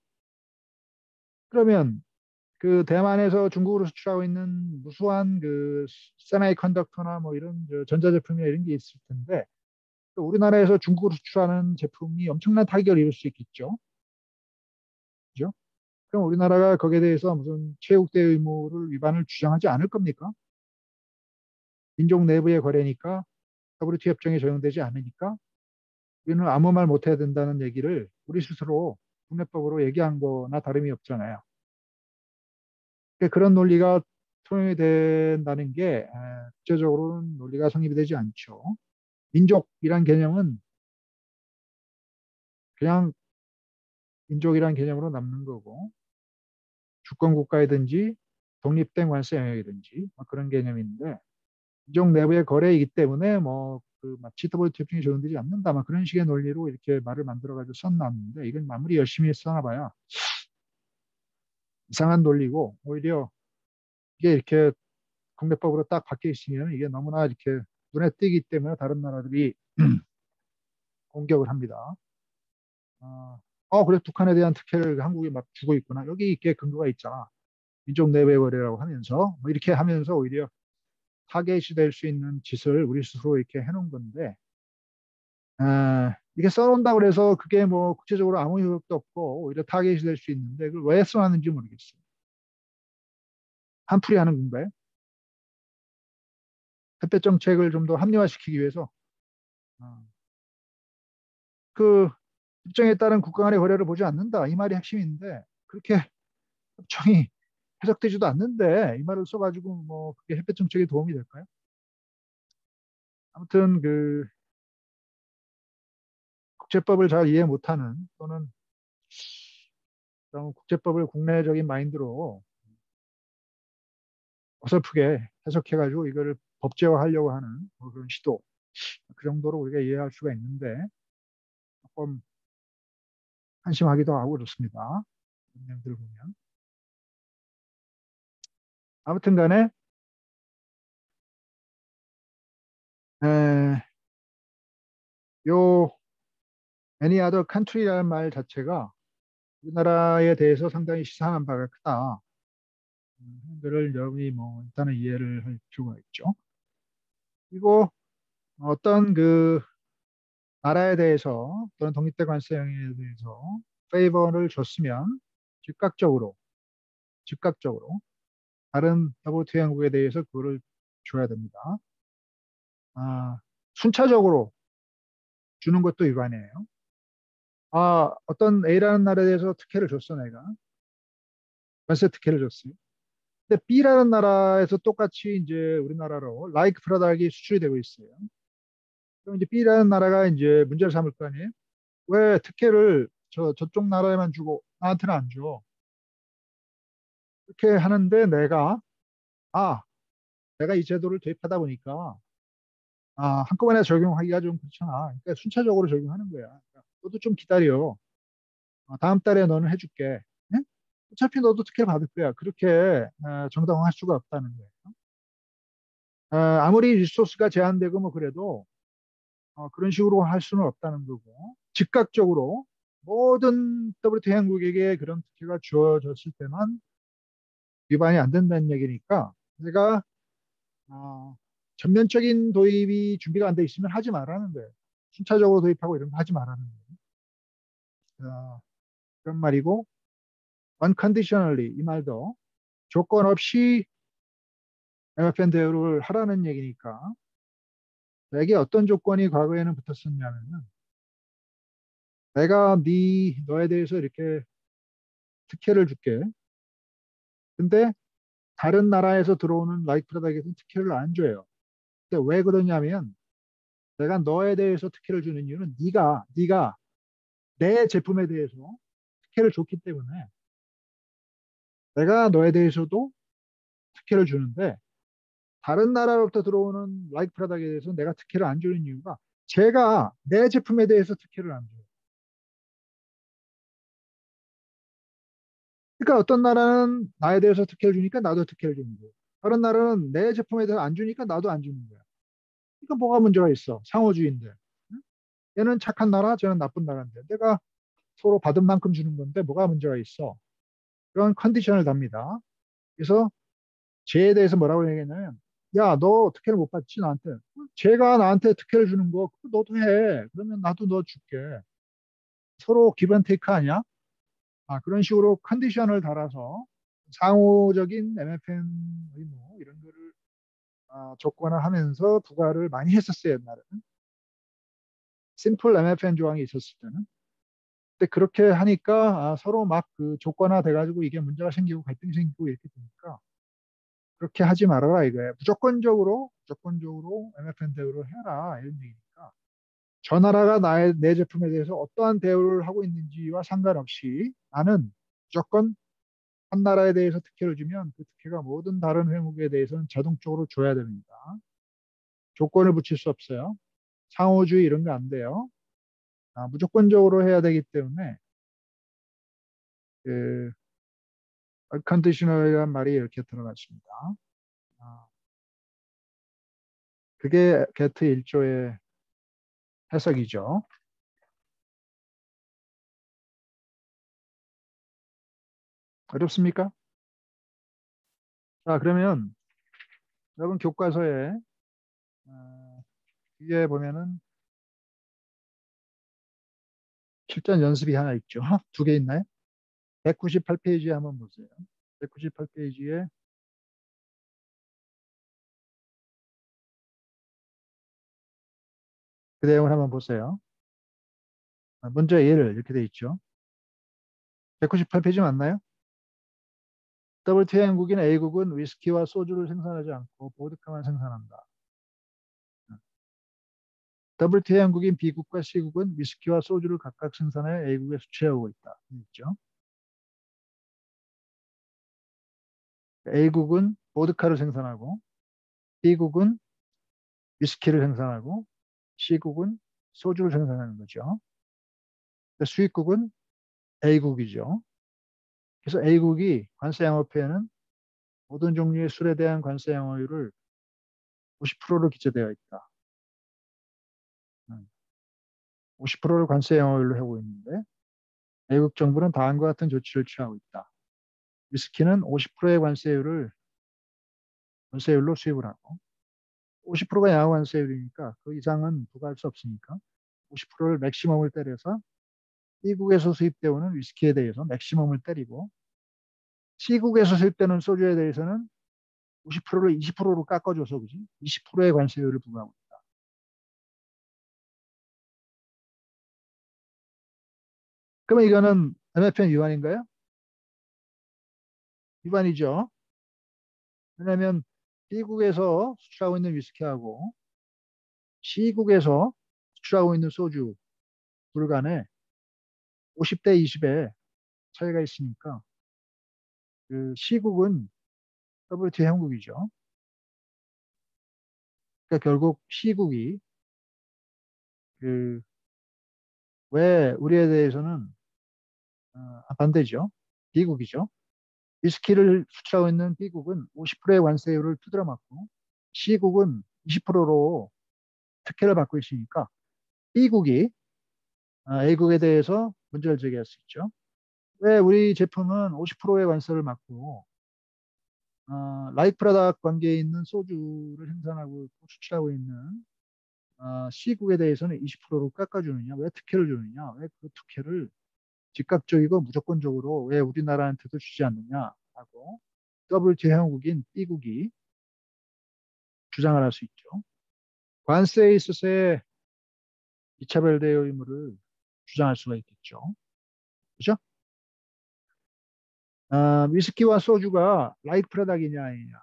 그러면 그 대만에서 중국으로 수출하고 있는 무수한 그 세마이 컨덕터나 뭐 이런 전자제품이나 이런 게 있을 텐데 또 우리나라에서 중국으로 수출하는 제품이 엄청난 타격을 입을 수 있겠죠. 그죠? 그럼 우리나라가 거기에 대해서 무슨 체육대 의무를 위반을 주장하지 않을 겁니까? 민족 내부의 거래니까 WTO 협정에 적용되지 않으니까 우리는 아무 말 못해야 된다는 얘기를 우리 스스로 국내법으로 얘기한 거나 다름이 없잖아요. 그러니까 그런 논리가 통용이 된다는 게 국제적으로는 논리가 성립이 되지 않죠. 민족이란 개념은 그냥 민족이란 개념으로 남는 거고 주권 국가이든지 독립된 관세 영역이든지 뭐 그런 개념인데 민족 내부의 거래이기 때문에 뭐그 마치 WTO 협정이 적용되지 않는다 막 그런 식의 논리로 이렇게 말을 만들어 가지고 써놨는데 이건 아무리 열심히 써놔봐야 이상한 논리고 오히려 이게 이렇게 국내법으로 딱 박혀 있으면 이게 너무나 이렇게 눈에 띄기 때문에 다른 나라들이 공격을 합니다. 그래 북한에 대한 특혜를 한국이 막 주고 있구나. 여기 있게 근거가 있잖아. 민족 내외 거래라고 하면서 뭐 이렇게 하면서 오히려 타겟이 될 수 있는 짓을 우리 스스로 이렇게 해놓은 건데 이게 써놓는다고 그래서 그게 뭐 국제적으로 아무 효력도 없고 오히려 타겟이 될 수 있는데 그걸 왜 써놨는지 모르겠어요. 한풀이 하는 건가요? 햇볕 정책을 좀 더 합리화시키기 위해서 어, 그 협정에 따른 국가 간의 거래를 보지 않는다. 이 말이 핵심인데 그렇게 협정이 해석되지도 않는데 이 말을 써가지고 뭐 그게 햇볕 정책에 도움이 될까요? 아무튼 그 국제법을 잘 이해 못하는 또는 국제법을 국내적인 마인드로 어설프게 해석해가지고 이거를 법제화하려고 하는 뭐 그런 시도 그 정도로 우리가 이해할 수가 있는데 조금 한심하기도 하고 그렇습니다. 내용들을 보면 아무튼 간에 에, 요 any other country라는 말 자체가 우리나라에 대해서 상당히 시사하는 바가 크다. 한글을 여러분이 뭐 일단은 이해를 할 필요가 있죠. 그리고 어떤 그 나라에 대해서 또는 독립대 관세영에 대해서 페이버를 줬으면 즉각적으로 즉각적으로 다른 WTO 형국에 대해서 그거를 줘야 됩니다. 순차적으로 주는 것도 위반이에요. 어떤 A라는 나라에 대해서 특혜를 줬어, 내가. 관세 특혜를 줬어요. 근데 B라는 나라에서 똑같이 이제 우리나라로 라이크 프로덕이 수출이 되고 있어요. 그럼 이제 B라는 나라가 이제 문제를 삼을 거 아니에요? 왜 특혜를 저쪽 나라에만 주고 나한테는 안 줘? 이렇게 하는데 아, 내가 이 제도를 도입하다 보니까 한꺼번에 적용하기가 좀 그렇잖아. 그러니까 순차적으로 적용하는 거야. 그러니까 너도 좀 기다려. 다음 달에 너는 해줄게. 예? 어차피 너도 특혜를 받을 거야. 그렇게 정당화할 수가 없다는 거예요. 아무리 리소스가 제한되고 뭐 그래도 그런 식으로 할 수는 없다는 거고 즉각적으로 모든 WTO 행국에게 그런 특혜가 주어졌을 때만 위반이 안 된다는 얘기니까 내가 전면적인 도입이 준비가 안 돼 있으면 하지 말라는 거예요. 순차적으로 도입하고 이런 거 하지 말라는 거예요. 그런 말이고 unconditionally 이 말도 조건 없이 MFN 대우를 하라는 얘기니까 내게 어떤 조건이 과거에는 붙었었냐면은 내가 너에 대해서 이렇게 특혜를 줄게. 근데 다른 나라에서 들어오는 라이트 프로덕트에서는 특혜를 안 줘요. 근데 왜 그러냐면 내가 너에 대해서 특혜를 주는 이유는 네가 내 제품에 대해서 특혜를 줬기 때문에 내가 너에 대해서도 특혜를 주는데 다른 나라로부터 들어오는 라이트 프로덕트에 대해서 내가 특혜를 안 주는 이유가 제가 내 제품에 대해서 특혜를 안 줘요. 그러니까 어떤 나라는 나에 대해서 특혜를 주니까 나도 특혜를 주는 거예요. 다른 나라는 내 제품에 대해서 안 주니까 나도 안 주는 거야. 그러니까 뭐가 문제가 있어? 상호주의인데. 응? 얘는 착한 나라, 쟤는 나쁜 나라인데. 내가 서로 받은 만큼 주는 건데 뭐가 문제가 있어? 그런 컨디션을 답니다. 그래서 쟤에 대해서 뭐라고 얘기했냐면 야, 너 특혜를 못 받지 나한테. 쟤가 나한테 특혜를 주는 거 그거 너도 해. 그러면 나도 너 줄게. 서로 기브앤테이크 아니야? 그런 식으로 컨디션을 달아서 상호적인 MFN 의무 이런 거를 조건화하면서 부과를 많이 했었어요 옛날에는. 심플 MFN 조항이 있었을 때는. 근데 그렇게 하니까 서로 막 그 조건화 돼가지고 이게 문제가 생기고 갈등이 생기고 이렇게 되니까 그렇게 하지 말아라 이거예요. 무조건적으로 MFN 대우를 해라 이런 얘기니까 저 나라가 내 제품에 대해서 어떠한 대우를 하고 있는지와 상관없이 나는 무조건 한 나라에 대해서 특혜를 주면 그 특혜가 모든 다른 회목에 대해서는 자동적으로 줘야 됩니다. 조건을 붙일 수 없어요. 상호주의 이런 거 안 돼요. 무조건적으로 해야 되기 때문에 그 unconditional이라는 말이 이렇게 들어갔습니다. 아, 그게 게트 1조의 해석이죠. 어렵습니까? 자, 그러면 여러분 교과서에 뒤에 보면은 실전 연습이 하나 있죠. 두 개 있나요? 198페이지에 한번 보세요. 198페이지에 그 내용을 한번 보세요. 먼저 1 이렇게 돼 있죠. 198페이지 맞나요? WTO 한국인 A국은 위스키와 소주를 생산하지 않고 보드카만 생산한다. WTO 한국인 B국과 C국은 위스키와 소주를 각각 생산하여 A국에 수출하고 있다. 있죠. A국은 보드카를 생산하고 B국은 위스키를 생산하고 C국은 소주를 생산하는 거죠. 수입국은 A국이죠. 그래서 A국이 관세 양호표에는 모든 종류의 술에 대한 관세 양호율을 50%로 기재되어 있다. 50%를 관세 영향으로 하고 있는데 외국 정부는 다음과 같은 조치를 취하고 있다. 위스키는 50%의 관세율로 수입을 하고 50%가 양호 관세율이니까 그 이상은 부과할 수 없으니까 50%를 맥시멈을 때려서 B국에서 수입되어 오는 위스키에 대해서 맥시멈을 때리고 C국에서 수입되는 소주에 대해서는 50%를 20%로 깎아줘서 그지? 20%의 관세율을 부과하고 있다. 그러면 이거는 MFN 위반인가요? 위반이죠. 왜냐하면 B국에서 수출하고 있는 위스키하고 C국에서 수출하고 있는 소주 둘 간에 50대 20의 차이가 있으니까 그 C국은 WTO 형국이죠. 그러니까 결국 C국이 그 왜 우리에 대해서는 반대죠. B국이죠. 위스키를 수출하고 있는 B국은 50%의 관세율을 두드려 맞고 C국은 20%로 특혜를 받고 있으니까 B국이 A국에 대해서 문제를 제기할 수 있죠. 왜 우리 제품은 50%의 관세를 받고 라이프 프로덕트 관계에 있는 소주를 생산하고 수출하고 있는 C국에 대해서는 20%로 깎아주느냐? 왜 특혜를 주느냐? 왜 그 특혜를 즉각적이고 무조건적으로 왜 우리나라한테도 주지 않느냐? 하고 WTO 회원국인 B국이 주장을 할 수 있죠. 관세에 있어서의 이차별 대우 의무를 주장할 수가 있겠죠. 그죠? 위스키와 소주가 라이크 프로덕이냐 아니냐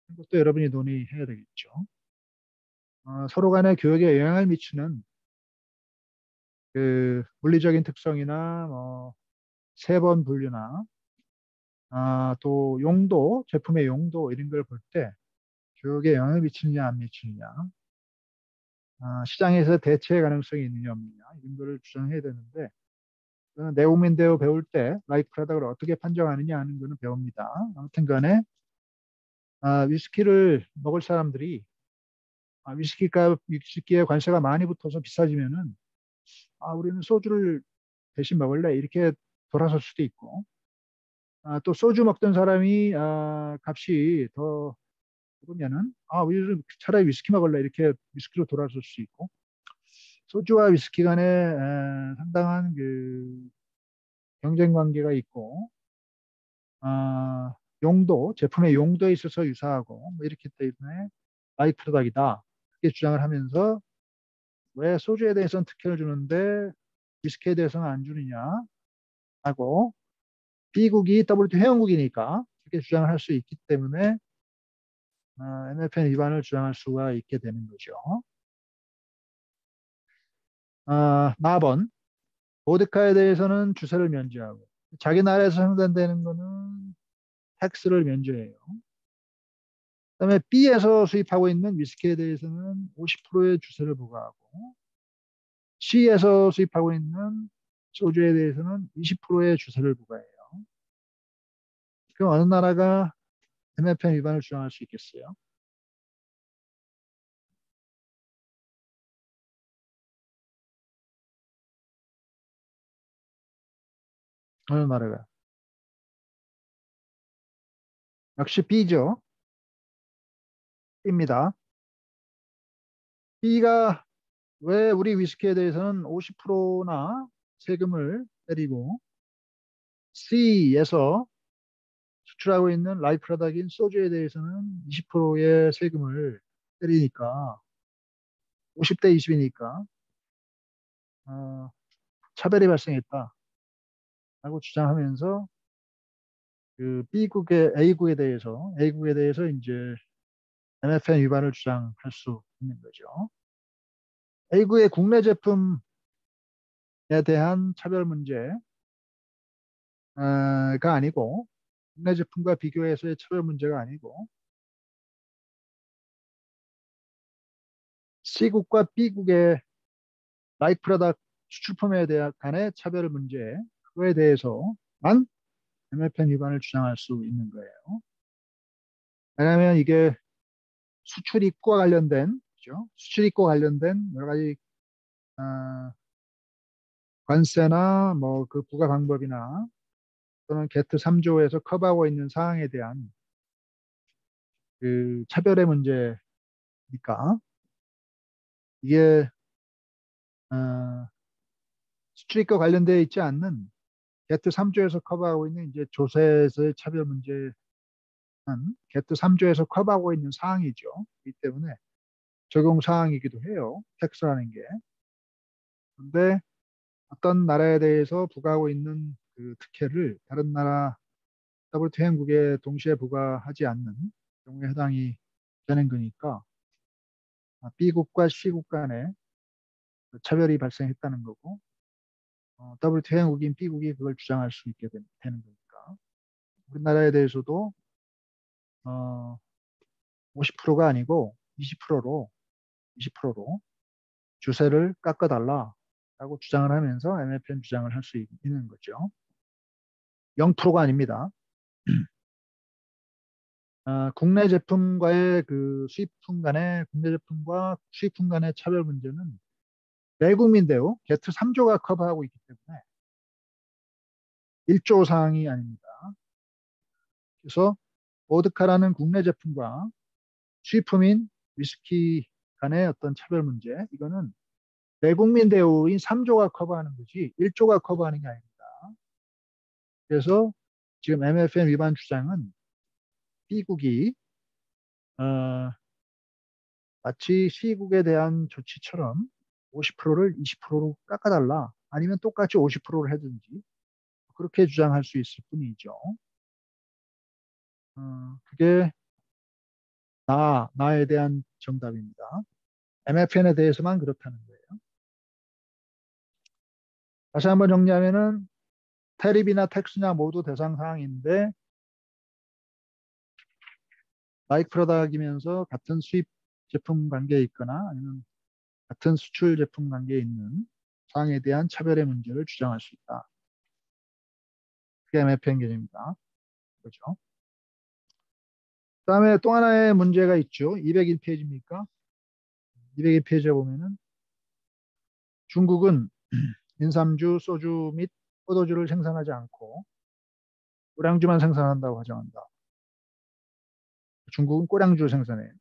이것도 여러분이 논의해야 되겠죠. 서로 간의 교역에 영향을 미치는 그 물리적인 특성이나 뭐 세번 분류나 또 용도, 제품의 용도 이런 걸 볼 때 교역에 영향을 미치느냐 안 미치느냐, 시장에서 대체 가능성이 있느냐 없느냐 이런 거를 주장해야 되는데 내국민 대우 배울 때 라이크 프로덕을 어떻게 판정하느냐 하는 거는 배웁니다. 아무튼 간에 위스키를 먹을 사람들이 위스키에 관세가 많이 붙어서 비싸지면은 우리는 소주를 대신 먹을래 이렇게 돌아설 수도 있고 또 소주 먹던 사람이 값이 더 오르면은 우리는 차라리 위스키 먹을래 이렇게 위스키로 돌아설 수 있고 소주와 위스키 간에 상당한 그 경쟁 관계가 있고 용도 제품의 용도에 있어서 유사하고 뭐 이렇기 때문에 라이프 프로덕이다 이렇게 주장을 하면서 왜 소주에 대해서는 특혜를 주는데 위스키에 대해서는 안 주느냐 하고 B국이 WTO 회원국이니까 그렇게 주장을 할 수 있기 때문에 MFN 위반을 주장할 수가 있게 되는 거죠. 4번 보드카에 대해서는 주세를 면제하고 자기 나라에서 생산되는 거는 텍스를 면제해요. 그다음에 B에서 수입하고 있는 위스키에 대해서는 50%의 주세를 부과하고 C에서 수입하고 있는 소주에 대해서는 20%의 주세를 부과해요. 그럼 어느 나라가 MFN 위반을 주장할 수 있겠어요? 어느 나라가? 역시 B죠. B입니다. B가 왜 우리 위스키에 대해서는 50%나 세금을 때리고 C에서 수출하고 있는 라이프 프로덕인 소주에 대해서는 20%의 세금을 때리니까 50대 20이니까 차별이 발생했다라고 주장하면서 그 B국의 A국에 대해서 이제 MFN 위반을 주장할 수 있는 거죠. A국의 국내 제품에 대한 차별 문제가 아니고 국내 제품과 비교해서의 차별 문제가 아니고 C국과 B국의 라이프 프로덕트 수출품에 대한 간의 차별 문제 그거에 대해서만 MFN 위반을 주장할 수 있는 거예요. 왜냐하면 이게 수출 입과 관련된 그죠? 수출 입과 관련된 여러 가지 관세나 뭐 그 부과 방법이나 또는 게트 3조에서 커버하고 있는 사항에 대한 그 차별의 문제니까 이게 수출입과 관련되어 있지 않는 게트 3조에서 커버하고 있는 이제 조세에서의 차별 문제는 게트 3조에서 커버하고 있는 사항이죠. 이 때문에 적용 사항이기도 해요. 텍스라는 게. 근데 어떤 나라에 대해서 부과하고 있는 그 특혜를 다른 나라 WTO 회원국에 동시에 부과하지 않는 경우에 해당이 되는 거니까 B국과 C국 간에 차별이 발생했다는 거고 WTO 회원국인 B국이 그걸 주장할 수 있게 되는 거니까 우리나라에 대해서도 50%가 아니고 20%로 주세를 깎아달라라고 주장을 하면서 MFN 주장을 할 수 있는 거죠. 0%가 아닙니다. 국내 제품과의 그 수입품 간의 국내 제품과 수입품 간의 차별 문제는 내국민 대우 게트 3조가 커버하고 있기 때문에 1조 사항이 아닙니다. 그래서 보드카라는 국내 제품과 수입품인 위스키 간의 어떤 차별 문제 이거는 내국민 대우인 3조가 커버하는 거지 1조가 커버하는 게 아닙니다. 그래서 지금 MFN 위반 주장은 B국이 어, 마치 C국에 대한 조치처럼 50%를 20%로 깎아달라 아니면 똑같이 50%를 하든지 그렇게 주장할 수 있을 뿐이죠. 그게 나에 대한 정답입니다. MFN에 대해서만 그렇다는 거예요. 다시 한번 정리하면은 테립이나 텍스냐 모두 대상 사항인데 마이크 프로덕이면서 같은 수입 제품 관계에 있거나 아니면 같은 수출 제품 관계에 있는 사항에 대한 차별의 문제를 주장할 수 있다. 그게 MFN 개념입니다. 그렇죠? 그다음에 또 하나의 문제가 있죠. 201페이지입니까? 201페이지에 보면은 중국은 인삼주, 소주 및 포도주를 생산하지 않고 꼬량주만 생산한다고 가정한다. 중국은 꼬량주를 생산해요.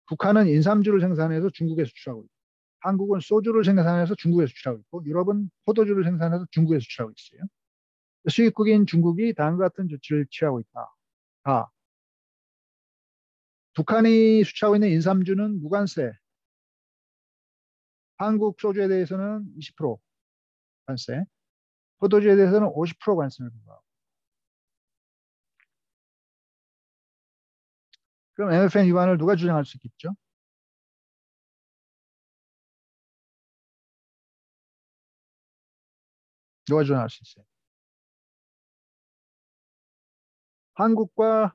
북한은 인삼주를 생산해서 중국에 수출하고 있고 한국은 소주를 생산해서 중국에 수출하고 있고 유럽은 포도주를 생산해서 중국에 수출하고 있어요. 수입국인 중국이 다음과 같은 조치를 취하고 있다. 아, 북한이 수출하고 있는 인삼주는 무관세, 한국 소주에 대해서는 20% 관세, 포도주에 대해서는 50% 관세를 부과하고. 그럼 MFN 위반을 누가 주장할 수 있겠죠? 누가 주장할 수 있어요? 한국과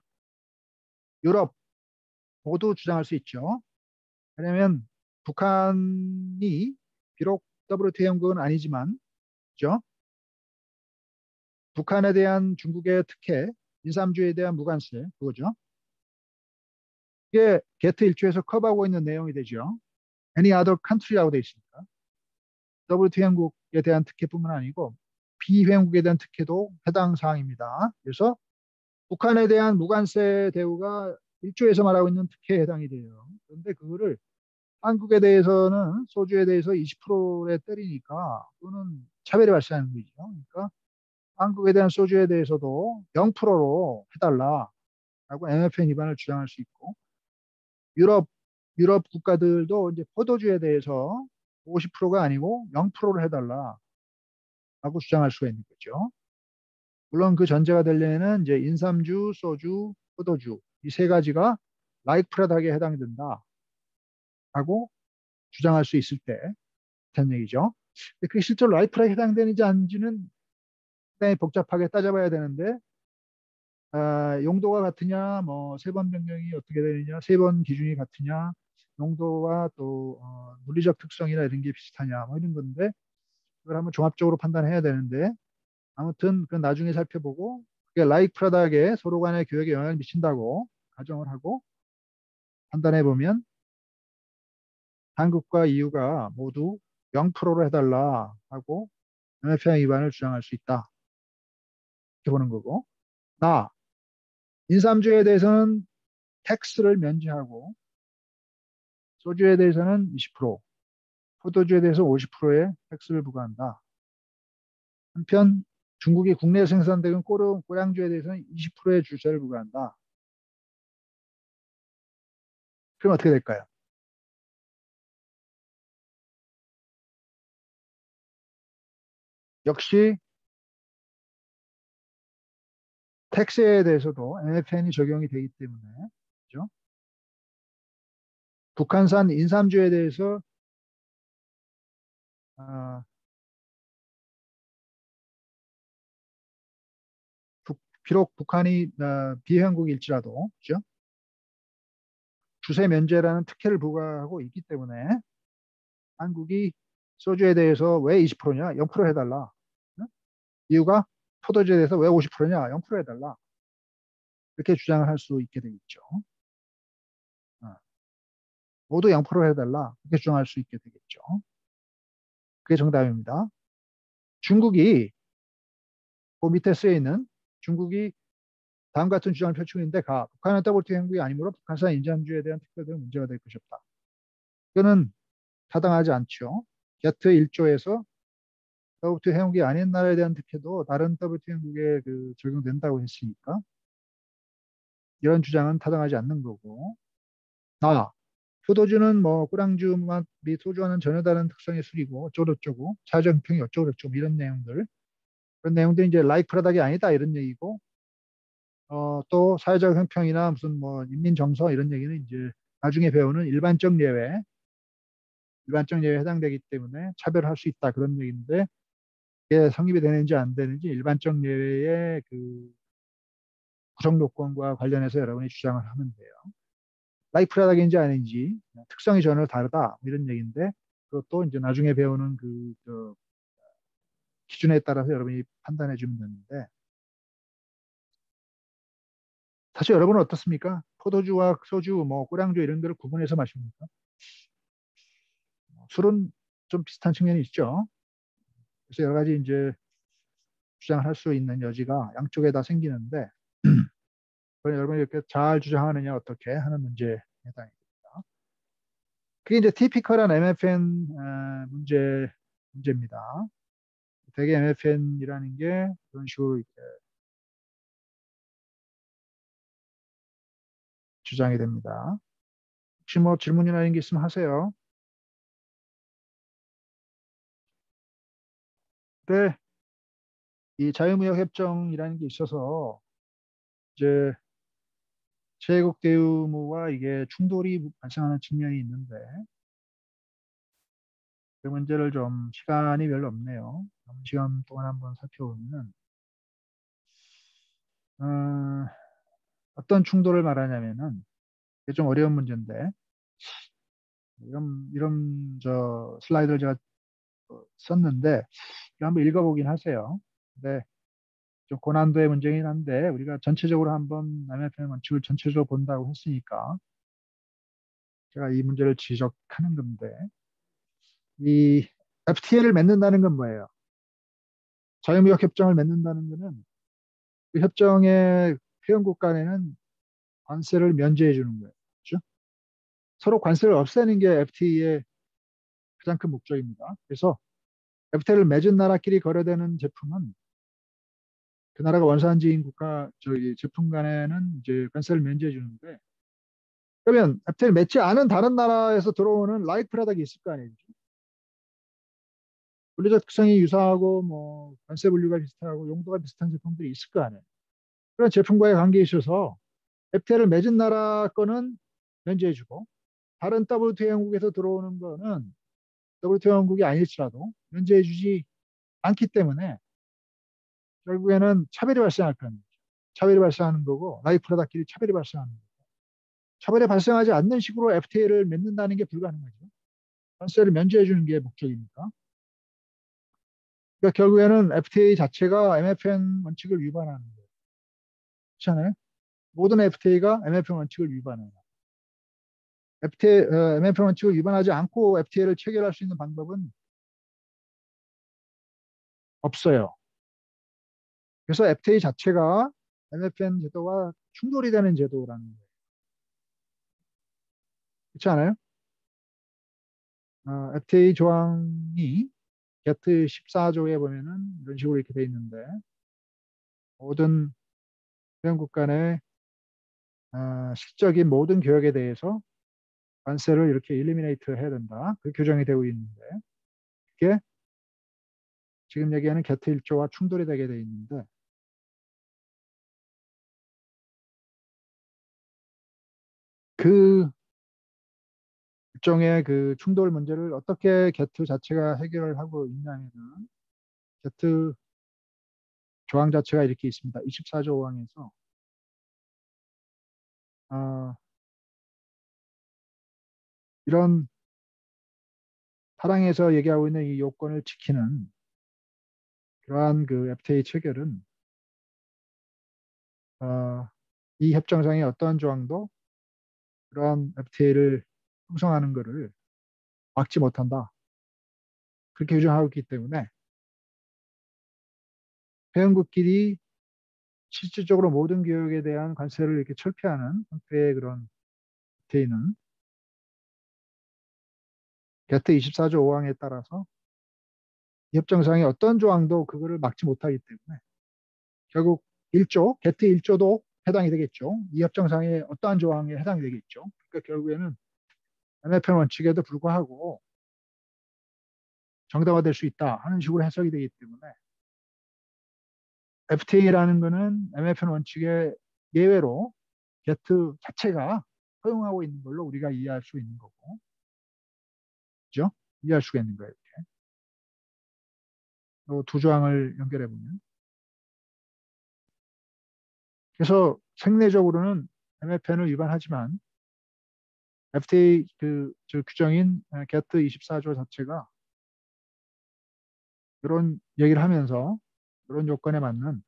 유럽 모두 주장할 수 있죠. 왜냐하면 북한이 비록 WTO 회원국은 아니지만, 그죠? 북한에 대한 중국의 특혜, 인삼주에 대한 무관세, 그거죠. 이게 게트 1조에서 커버하고 있는 내용이 되죠. Any other country라고 되어 있으니까. WTO 회원국에 대한 특혜뿐만 아니고 비회원국에 대한 특혜도 해당 사항입니다. 그래서 북한에 대한 무관세 대우가 1조에서 말하고 있는 특혜에 해당이 돼요. 그런데 그거를 한국에 대해서는 소주에 대해서 20%에 때리니까 그거는 차별이 발생하는 거죠. 그러니까 한국에 대한 소주에 대해서도 0%로 해달라라고 MFN 위반을 주장할 수 있고 유럽 유럽 국가들도 이제 포도주에 대해서 50%가 아니고 0%를 해달라라고 주장할 수가 있는 거죠. 물론 그 전제가 되려면 이제 인삼주, 소주, 포도주 이 세 가지가 라이크 프라닥에 해당이 된다라고 주장할 수 있을 때 된 얘기죠. 근데 그게 실제로 라이크 프라닥에 해당되는지 아닌지는 굉장히 복잡하게 따져봐야 되는데 용도가 같으냐, 뭐 세 번 변경이 어떻게 되느냐, 세 번 기준이 같으냐, 용도와 또 물리적 특성이나 이런 게 비슷하냐, 뭐 이런 건데 그걸 한번 종합적으로 판단해야 되는데 아무튼 그 나중에 살펴보고 그게 라이크 프라닥에 서로 간의 교역에 영향을 미친다고 가정을 하고 판단해 보면 한국과 EU가 모두 0%로 해달라 하고 MFN 위반을 주장할 수 있다. 이렇게 보는 거고. 나, 인삼주에 대해서는 텍스를 면제하고 소주에 대해서는 20%, 포도주에 대해서 50%의 텍스를 부과한다. 한편 중국이 국내에 생산되는 꼬량주에 대해서는 20%의 주세를 부과한다. 그럼 어떻게 될까요? 역시 텍스에 대해서도 MFN이 적용이 되기 때문에 그죠? 북한산 인삼주에 대해서 어, 비록 북한이 비회원국일지라도 그죠? 주세 면제라는 특혜를 부과하고 있기 때문에 한국이 소주에 대해서 왜 20%냐? 0% 해달라. 응? 이유가 포도주에 대해서 왜 50%냐? 0% 해달라. 이렇게 주장을 할 수 있게 되겠죠. 어, 모두 0% 해달라. 이렇게 주장할 수 있게 되겠죠. 그게 정답입니다. 중국이 그 밑에 쓰여 있는 중국이 다음 같은 주장을 펼치고 있는데 북한은 WTO 행국이 아니므로 북한산 인자주에 대한 특별 등 문제가 될 것이 없다. 이거는 타당하지 않죠. 게트 1조에서 WTO 회원국이 아닌 나라에 대한 특혜도 다른 WTO 회원국에 적용된다고 했으니까 이런 주장은 타당하지 않는 거고. 포도주는 뭐 꾸랑주 맛 및 소주와는 전혀 다른 특성의 술이고 어쩌고저쩌고 사회적 형평이 어쩌고저쩌고 이런 내용들 그런 내용들이 이제 라이크 프라닥이 아니다 이런 얘기고 또 사회적 형평이나 무슨 뭐 인민 정서 이런 얘기는 이제 나중에 배우는 일반적 예외에 해당되기 때문에 차별할 수 있다 그런 얘기인데 이게 성립이 되는지 안 되는지 일반적 예외의 그 구성 요건과 관련해서 여러분이 주장을 하면 돼요. 라이프 프라닥인지 아닌지 특성이 전혀 다르다 뭐 이런 얘기인데 그것도 이제 나중에 배우는 기준에 따라서 여러분이 판단해 주면 되는데 사실 여러분은 어떻습니까? 포도주와 소주, 뭐 꼬량주 이런 거를 구분해서 마십니까? 술은 좀 비슷한 측면이 있죠. 그래서 여러 가지 이제 주장을 할 수 있는 여지가 양쪽에 다 생기는데 그건 여러분이 이렇게 잘 주장하느냐 어떻게 하는 문제에 해당입니다. 그게 이제 티피컬한 MFN 문제입니다. 대개 MFN이라는 게 그런 식으로 이렇게 주장이 됩니다. 혹시 뭐 질문이나 이런 게 있으면 하세요. 근데 이 자유무역 협정이라는 게 있어서 이제 제국 대의무와 이게 충돌이 발생하는 측면이 있는데 그 문제를 좀 시간이 별로 없네요. 남은 시간 동안 한번 살펴보면은 어, 어떤 충돌을 말하냐면은 이게 좀 어려운 문제인데 이런 저 슬라이드를 제가 썼는데 이거 한번 읽어보긴 하세요. 근데 좀 고난도의 문제긴 한데 우리가 전체적으로 한번 남의 편 원칙을 전체적으로 본다고 했으니까 제가 이 문제를 지적하는 건데 이 FTA를 맺는다는 건 뭐예요? 자유무역 협정을 맺는다는 것은 그 협정의 회원국 간에는 관세를 면제해 주는 거예요. 그렇죠? 서로 관세를 없애는 게 FTA의 가장 큰 목적입니다. 그래서 FTA를 맺은 나라끼리 거래되는 제품은 그 나라가 원산지인 국가 저기 제품 간에는 이제 관세를 면제해 주는데 그러면 FTA를 맺지 않은 다른 나라에서 들어오는 라이크 프라덕이 있을 거 아니에요. 물리적 특성이 유사하고 뭐 관세 분류가 비슷하고 용도가 비슷한 제품들이 있을 거 아니에요. 그런 제품과의 관계에 있어서 FTA를 맺은 나라 거는 면제해주고 다른 WTO 형국에서 들어오는 거는 WTO 형국이 아닐지라도 면제해주지 않기 때문에 결국에는 차별이 발생할 거예요. 차별이 발생하는 거고 라이프 프로덕트끼리 차별이 발생하는 거고 차별이 발생하지 않는 식으로 FTA를 맺는다는 게 불가능하죠. 관세를 면제해주는 게 목적이니까. 그러니까 결국에는 FTA 자체가 MFN 원칙을 위반하는 거예요. 그렇잖아요. 모든 FTA가 MFN 원칙을 위반해요. MFN 원칙을 위반하지 않고 FTA를 체결할 수 있는 방법은 없어요. 그래서 FTA 자체가 MFN 제도와 충돌이 되는 제도라는 거예요. 그렇지 않아요? FTA 조항이 게트 14조에 보면은 이런 식으로 이렇게 돼 있는데 모든 회원국 간의 실적인 모든 교역에 대해서 관세를 이렇게 일리미네이트 해야 된다. 그 규정이 되고 있는데 그게 지금 얘기하는 게트 1조와 충돌이 되게 돼 있는데 그 일종의 그 충돌 문제를 어떻게 게트 자체가 해결을 하고 있냐면은 게트 조항 자체가 이렇게 있습니다. 24조 조항에서 어, 이런 타당에서 얘기하고 있는 이 요건을 지키는 그러한 그 FTA 체결은 이 협정상의 어떠한 조항도 그러한 FTA를 형성하는 것을 막지 못한다. 그렇게 규정하고 있기 때문에 회원국끼리 실질적으로 모든 교역에 대한 관세를 이렇게 철폐하는 형태의 그런 FTA는 게트 24조 5항에 따라서 이 협정상의 어떤 조항도 그거를 막지 못하기 때문에 결국 1조, 게트 1조도 해당이 되겠죠. 이 협정상의 어떠한 조항에 해당이 되겠죠. 그러니까 결국에는 MFN 원칙에도 불구하고 정당화될 수 있다 하는 식으로 해석이 되기 때문에 FTA라는 거는 MFN 원칙의 예외로 게트 자체가 허용하고 있는 걸로 우리가 이해할 수 있는 거고, 그죠? 이해할 수가 있는 거예요. 이렇게. 두 조항을 연결해 보면. 그래서 생리적으로는 MFN을 위반하지만 FTA 저 규정인 게트 24조 자체가 이런 얘기를 하면서 이런 요건에 맞는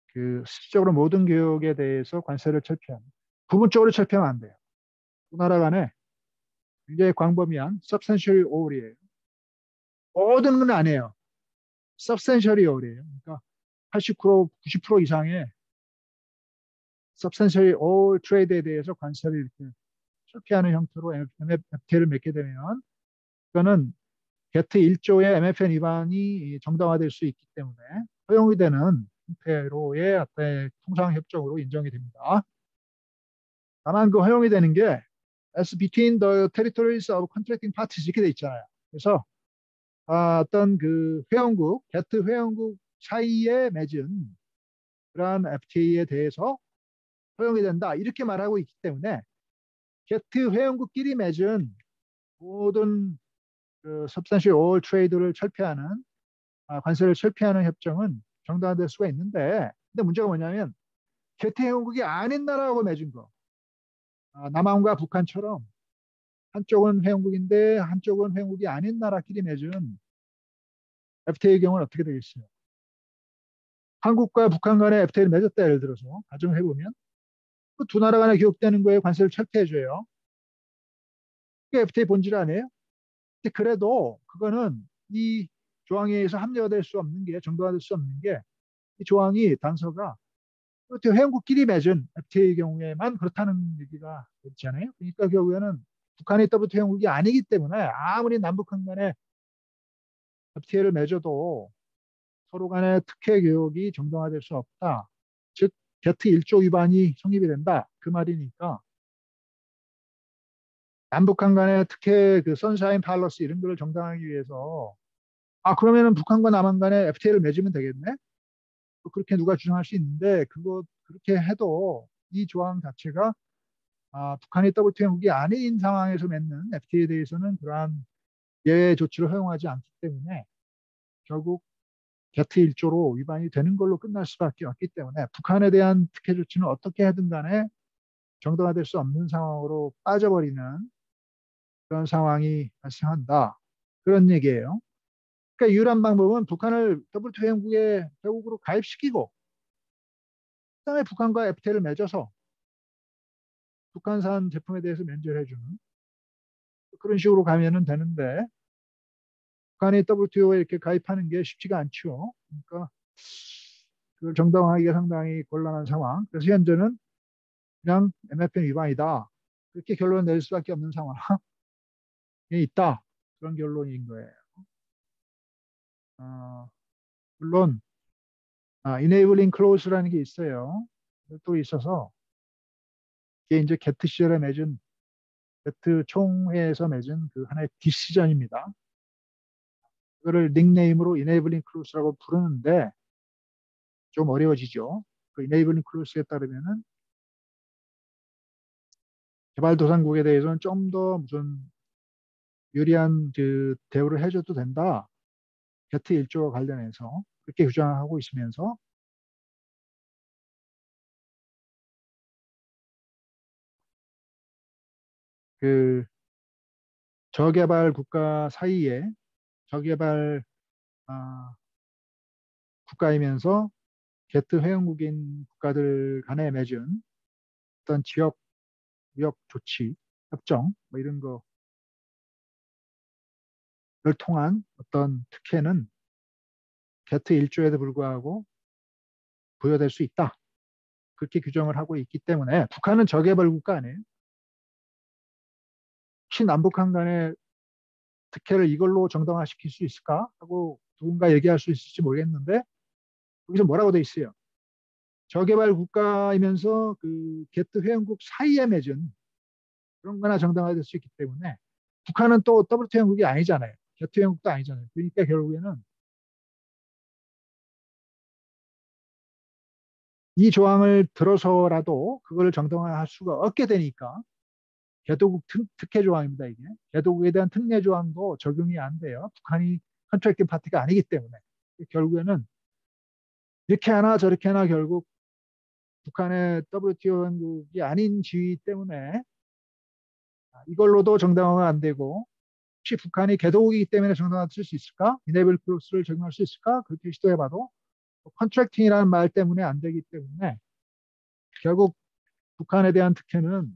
그 실질적으로 모든 교역에 대해서 관세를 철폐하는 부분적으로 철폐하면 안 돼요. 두 나라 간에 굉장히 광범위한 substantial all이에요. 모든 건 아니에요. substantial all이에요. 그러니까 80%, 90% 이상의 substantial all trade에 대해서 관세를 이렇게 철폐하는 형태로 FTA를 맺게 되면 그거는 게트 1조의 MFN 위반이 정당화될 수 있기 때문에 허용이 되는 형태로의 어떤 통상협정으로 인정이 됩니다. 다만 그 허용이 되는 게 as between the territories of contracting parties 이렇게 돼 있잖아요. 그래서 어떤 그 회원국, 게트 회원국 사이에 맺은 그러한 FTA에 대해서 허용이 된다 이렇게 말하고 있기 때문에 게트 회원국끼리 맺은 모든 그 substantial all trade를 철폐하는 관세를 철폐하는 협정은 정당화될 수가 있는데 근데 문제가 뭐냐면 게트 회원국이 아닌 나라하고 맺은 거 남한과 북한처럼 한쪽은 회원국인데 한쪽은 회원국이 아닌 나라끼리 맺은 FTA의 경우는 어떻게 되겠어요? 한국과 북한 간에 FTA를 맺었다 예를 들어서 가정을 해보면 그 두 나라 간에 기록되는 거에 관세를 철폐해줘요. 그게 FTA 본질 아니에요? 근데 그래도 그거는 이 조항에 의해서 합리화될 수 없는 게 정당화될 수 없는 게 이 조항이 단서가 회원국끼리 맺은 FTA의 경우에만 그렇다는 얘기가 있잖아요. 그러니까 결국에는 북한이 WTO 회원국이 아니기 때문에 아무리 남북한 간에 FTA를 맺어도 서로 간의 특혜 교역이 정당화될 수 없다. 즉 게트 1조 위반이 성립이 된다. 그 말이니까 남북한 간의 특혜 그 선샤인 팔러스 이런 거를 정당하기 위해서 그러면은 북한과 남한 간에 FTA를 맺으면 되겠네. 그렇게 누가 주장할 수 있는데 그거 그렇게 해도 이 조항 자체가 북한이 WTO 회원국이 아닌 상황에서 맺는 FTA에 대해서는 그러한 예외 조치를 허용하지 않기 때문에 결국 게트 1조로 위반이 되는 걸로 끝날 수밖에 없기 때문에 북한에 대한 특혜 조치는 어떻게 하든 간에 정당화될 수 없는 상황으로 빠져버리는 그런 상황이 발생한다. 그런 얘기예요. 그러니까 유일한 방법은 북한을 WTO 회원국의 회국으로 가입시키고 그다음에 북한과 FTA를 맺어서 북한산 제품에 대해서 면제를 해주는 그런 식으로 가면은 되는데 북한이 WTO에 이렇게 가입하는 게 쉽지가 않죠. 그러니까 그걸 정당화하기가 상당히 곤란한 상황. 그래서 현재는 그냥 MFN 위반이다. 그렇게 결론을 낼 수밖에 없는 상황에 있다. 그런 결론인 거예요. 어, 물론 enabling clause라는 게 있어요. 또 있어서 이게 이제 게트 시절에 맺은 게트 총회에서 맺은 그 하나의 디시전입니다. 그거를 닉네임으로 enabling clause라고 부르는데 좀 어려워지죠. 그 enabling clause에 따르면은 개발도상국에 대해서는 좀 더 무슨 유리한 그 대우를 해줘도 된다. 게트 1조와 관련해서 그렇게 주장하고 있으면서 그 저개발 국가 사이에 저개발 아, 국가이면서 게트 회원국인 국가들 간에 맺은 어떤 지역 무역 조치 협정 뭐 이런 거를 통한 어떤 특혜는 게트 1조에도 불구하고 부여될 수 있다. 그렇게 규정을 하고 있기 때문에 북한은 저개발 국가 아니에요. 혹시 남북한 간의 특혜를 이걸로 정당화시킬 수 있을까 하고 누군가 얘기할 수 있을지 모르겠는데 여기서 뭐라고 돼 있어요? 저개발 국가이면서 그 게트 회원국 사이에 맺은 그런 거나 정당화될 수 있기 때문에 북한은 또 WTO 회원국이 아니잖아요. 게트 회원국도 아니잖아요. 그러니까 결국에는 이 조항을 들어서라도 그걸 정당화할 수가 없게 되니까 개도국 특혜 조항입니다. 이게 개도국에 대한 특례 조항도 적용이 안 돼요. 북한이 컨트랙팅 파티가 아니기 때문에 결국에는 이렇게 하나 저렇게 하나 결국 북한의 WTO 회원국이 아닌 지위 때문에 이걸로도 정당화가 안 되고 혹시 북한이 개도국이기 때문에 정당화 쓸 수 있을까? 이네ብል 클로스를 적용할 수 있을까? 그렇게 시도해봐도 컨트랙팅이라는 말 때문에 안 되기 때문에 결국 북한에 대한 특혜는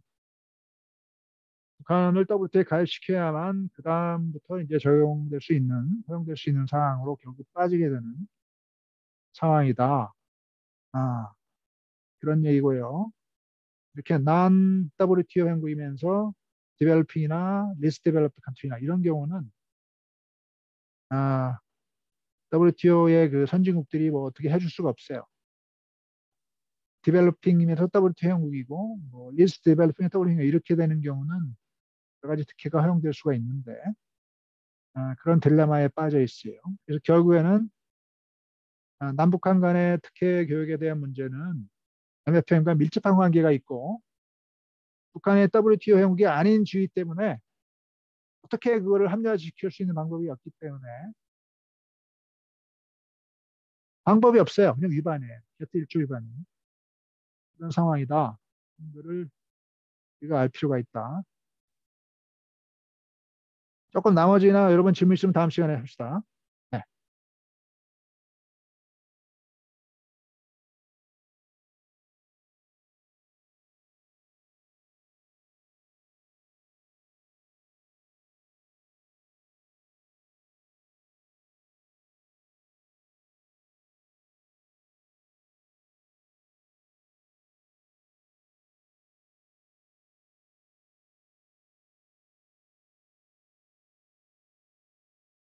북한을 WTO에 가입시켜야만 그 다음부터 이제 적용될 수 있는 허용될 수 있는 상황으로 결국 빠지게 되는 상황이다. 아, 그런 얘기고요. 이렇게 난 WTO 회원국이면서 디벨로핑이나 리스트 디벨롭드 컨트리나 이런 경우는 WTO의 그 선진국들이 뭐 어떻게 해줄 수가 없어요. 디벨로핑이면서 WTO 회원국이고 뭐 리스트 디벨로핑 WTO 이렇게 되는 경우는 여러 가지 특혜가 허용될 수가 있는데 그런 딜레마에 빠져 있어요. 그래서 결국에는 남북한 간의 특혜 교역에 대한 문제는 MFN과 밀접한 관계가 있고 북한의 WTO 회원국이 아닌 주의 때문에 어떻게 그거를 합리화시킬 수 있는 방법이 없기 때문에 방법이 없어요. 그냥 위반이에요. 게트 1조 위반이에요. 그런 상황이다. 이거를 우리가 알 필요가 있다. 조금 나머지나 여러분 질문 있으면 다음 시간에 합시다.